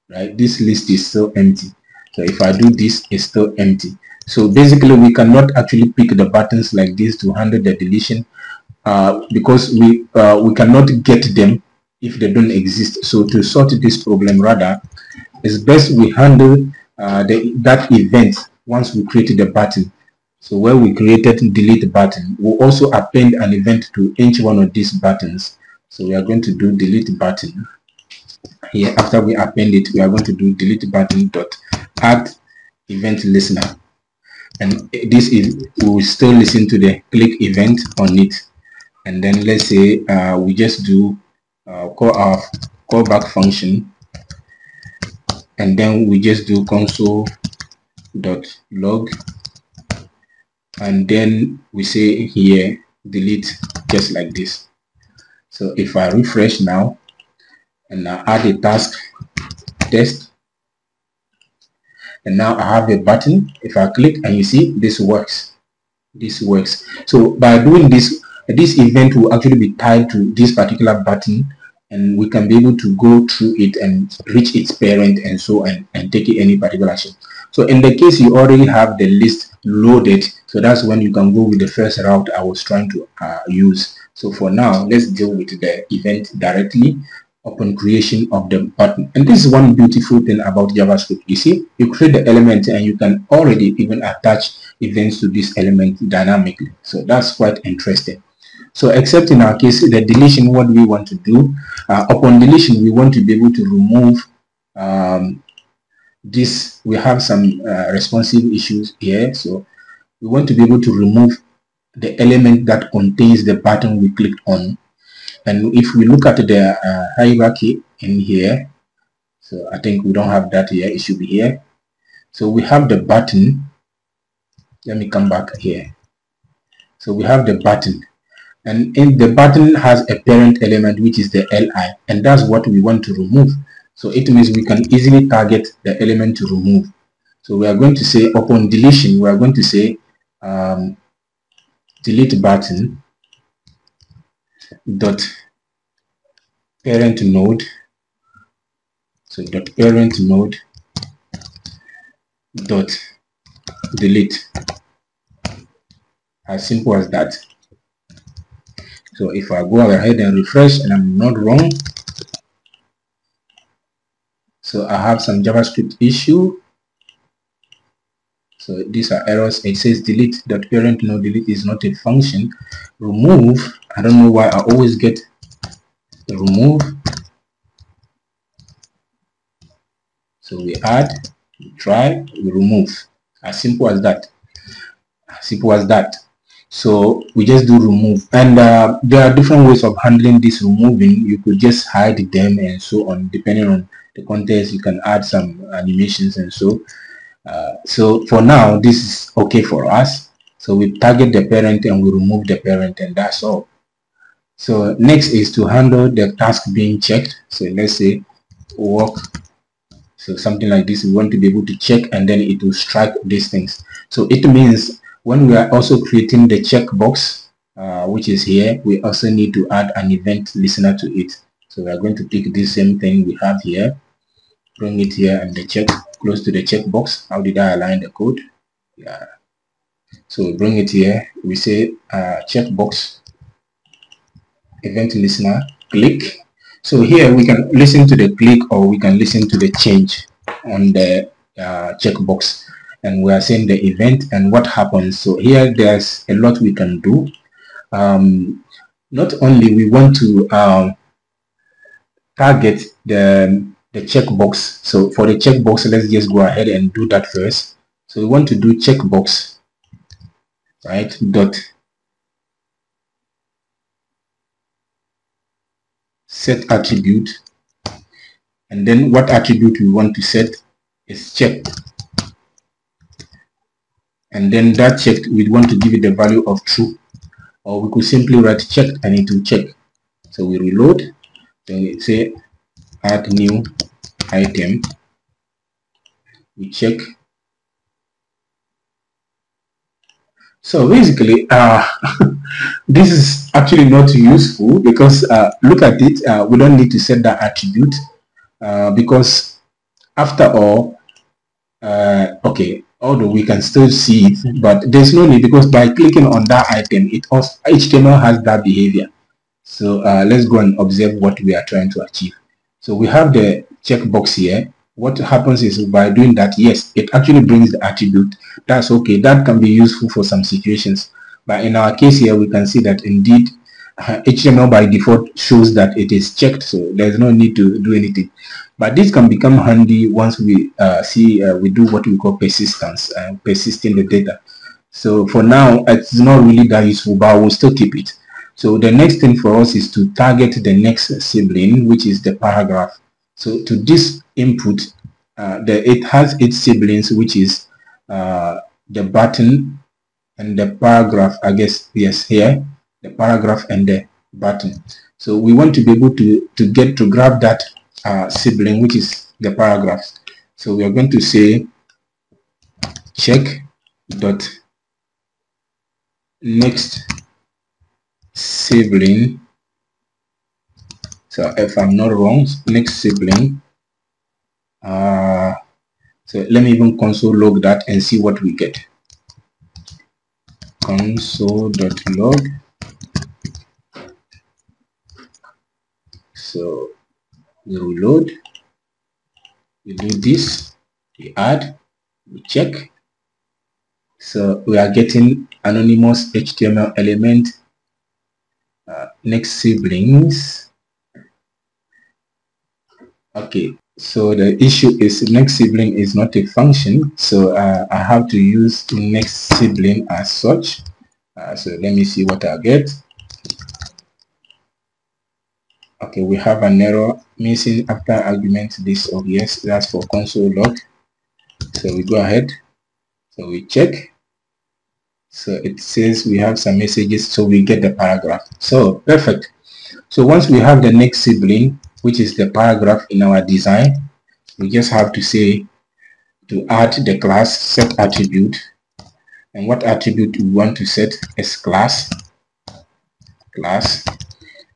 right? This list is still empty. So if I do this, it's still empty. So basically we cannot actually pick the buttons like this to handle the deletion because we cannot get them if they don't exist. So to sort this problem, rather it's best we handle that event once we created the button. So where we created delete button, we'll also append an event to each one of these buttons. So we are going to do delete button. Here after we append it, we are going to do delete button dot add event listener, and this is we will still listen to the click event on it. And then let's say we just do call our callback function, and then we just do console.log, and then we say here delete, just like this. So if I refresh now and I add a task test, and now I have a button. If I click, and you see this works. This works. So by doing this, this event will actually be tied to this particular button, and we can be able to go through it and reach its parent and so on, and take any particular action. So in the case you already have the list loaded, so that's when you can go with the first route I was trying to use. So for now, let's deal with the event directly upon creation of the button. And this is one beautiful thing about JavaScript. You see, you create the element and you can already even attach events to this element dynamically. So that's quite interesting. So except in our case, the deletion, what we want to do, upon deletion, we want to be able to remove this. We have some responsive issues here. So we want to be able to remove the element that contains the button we clicked on. And if we look at the hierarchy in here, so I think we don't have that here, it should be here. So we have the button. Let me come back here. So we have the button, and in the button has a parent element, which is the li, and that's what we want to remove. So it means we can easily target the element to remove. So we are going to say upon deletion, we are going to say delete button dot parent node. So dot parent node dot delete. As simple as that. So if I go ahead and refresh and I'm not wrong, so I have some JavaScript issue. So these are errors. It says delete dot parent node delete is not a function. Remove, I don't know why I always get the remove. So we add, we try, we remove. As simple as that. As simple as that. So we just do remove, and there are different ways of handling this removing. You could just hide them and so on, depending on the context. You can add some animations and so. So for now, this is okay for us. So we target the parent and we remove the parent, and that's all. So next is to handle the task being checked. So let's say work So something like this, we want to be able to check, and then it will strike these things. So it means when we are also creating the checkbox, which is here, we also need to add an event listener to it. So we are going to pick this same thing we have here, bring it here, and the check close to the checkbox. How did I align the code? Yeah. So we bring it here. We say checkbox event listener click. So here we can listen to the click, or we can listen to the change on the checkbox, and we are saying the event and what happens. So here there's a lot we can do. Not only we want to target the checkbox. So for the checkbox, let's just go ahead and do that first. So we want to do checkbox, right? Dot set attribute, and then what attribute we want to set is check, and then that checked, we want to give it the value of true, or we could simply write checked and it will check. So we reload, then we say add new item, we check. So basically this is actually not useful, because look at it, we don't need to set that attribute, because after all, okay, although we can still see it, but there's no need, because by clicking on that item, it also HTML has that behavior. So let's go and observe what we are trying to achieve. So we have the checkbox here. What happens is, by doing that, yes, it actually brings the attribute. That's okay. That can be useful for some situations. But in our case here, we can see that indeed HTML by default shows that it is checked, so there's no need to do anything. But this can become handy once we we do what we call persistence, persisting the data. So for now, it's not really that useful, but we'll still keep it. So the next thing for us is to target the next sibling, which is the paragraph. So to this input, it has its siblings, which is the button and the paragraph. I guess, yes, here the paragraph and the button. So we want to be able to grab that sibling, which is the paragraph. So we are going to say check dot next sibling. So if I'm not wrong, next sibling. So let me even console log that and see what we get. Console.log. So we reload, we do this, we add, we check. So we are getting anonymous HTML element, next siblings. Okay, so the issue is next sibling is not a function, so I have to use next sibling as such. So let me see what I get. Okay, we have an error missing after argument this, or yes, that's for console log. So we go ahead, so we check. So it says we have some messages, so we get the paragraph. So perfect. So once we have the next sibling, which is the paragraph in our design, we just have to say to add the class set attribute, and what attribute we want to set is class,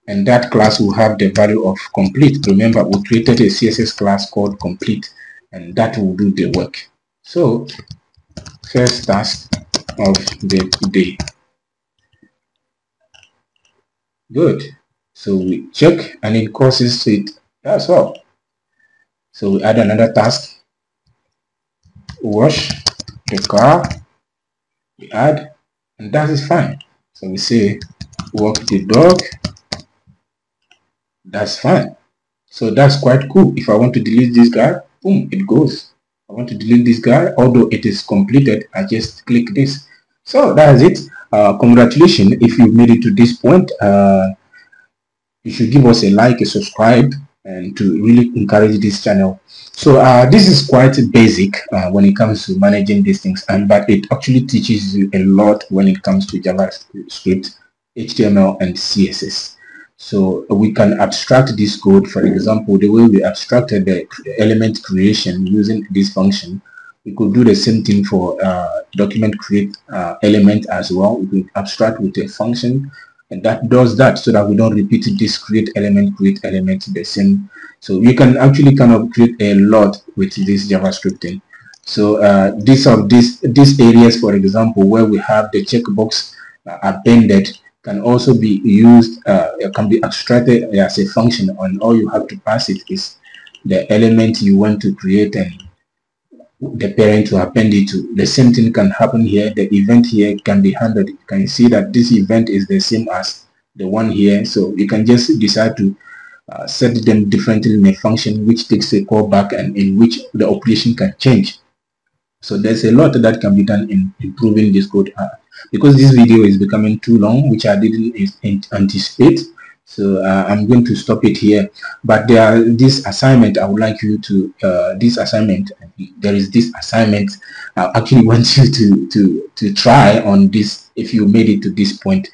and that class will have the value of complete. Remember, we created a CSS class called complete, and that will do the work. So first task of the day. Good. So we check and it causes it. That's all. So we add another task. Wash the car. We add, and that is fine. So we say walk the dog. That's fine. So that's quite cool. If I want to delete this guy, boom, it goes. I want to delete this guy, although it is completed, I just click this. So that's it. Congratulations if you made it to this point. You should give us a like, a subscribe, and to really encourage this channel. So this is quite basic when it comes to managing these things, but it actually teaches you a lot when it comes to JavaScript, HTML, and CSS. So we can abstract this code. For example, the way we abstracted the element creation using this function, we could do the same thing for document create element as well. We could abstract with a function, and that does that, so that we don't repeat this create element the same. So you can actually kind of create a lot with this JavaScript thing. So these areas, for example, where we have the checkbox appended, can also be used, can be abstracted as a function, and all you have to pass it is the element you want to create and the parent to append it to. The same thing can happen here. The event here can be handled. You can see that this event is the same as the one here, so you can just decide to set them differently in a function which takes a callback and in which the operation can change. So there's a lot that can be done in improving this code. Because this video is becoming too long, which I didn't anticipate, so I'm going to stop it here. But this assignment, I would like you to there is this assignment I actually want you to try on this. If you made it to this point,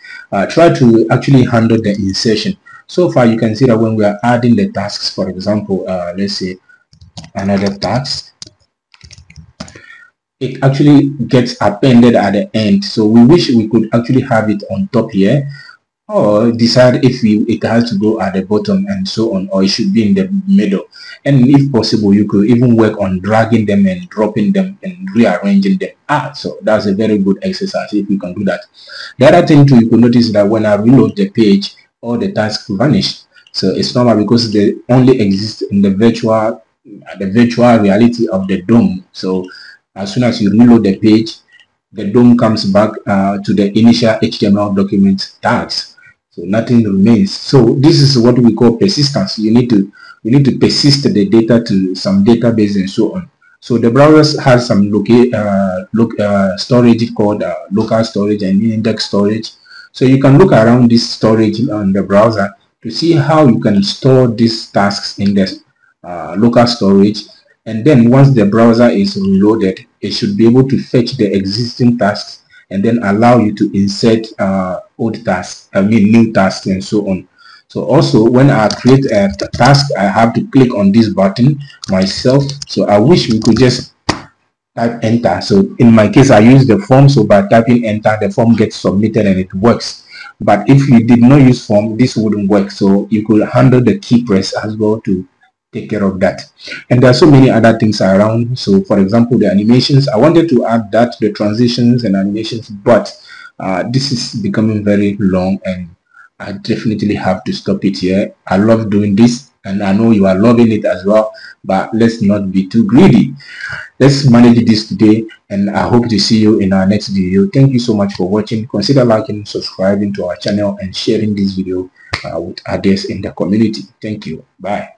try to actually handle the insertion. So far you can see that when we are adding the tasks, for example, let's say another task, it actually gets appended at the end. So we wish we could actually have it on top here, or decide if it has to go at the bottom and so on, or it should be in the middle. And if possible, you could even work on dragging them and dropping them and rearranging them. So that's a very good exercise if you can do that. The other thing too, you could notice that when I reload the page, all the tasks vanish. So it's normal, because they only exist in the virtual reality of the DOM. So as soon as you reload the page, the DOM comes back to the initial HTML document tags. So nothing remains. So this is what we call persistence. You need to persist the data to some database and so on. So the browser has some storage called local storage and index storage. So you can look around this storage on the browser to see how you can store these tasks in the local storage. And then once the browser is reloaded, it should be able to fetch the existing tasks and then allow you to insert old tasks, new tasks and so on. So also when I create a task, I have to click on this button myself. So I wish we could just type enter. So in my case, I use the form. So by typing enter, the form gets submitted and it works. But if you did not use form, this wouldn't work. So you could handle the key press as well to take care of that. And there are so many other things around. So for example, the animations, I wanted to add that, the transitions and animations, but this is becoming very long and I definitely have to stop it here. I love doing this and I know you are loving it as well, but let's not be too greedy. Let's manage this today, and I hope to see you in our next video. Thank you so much for watching. Consider liking, subscribing to our channel and sharing this video with others in the community. Thank you. Bye.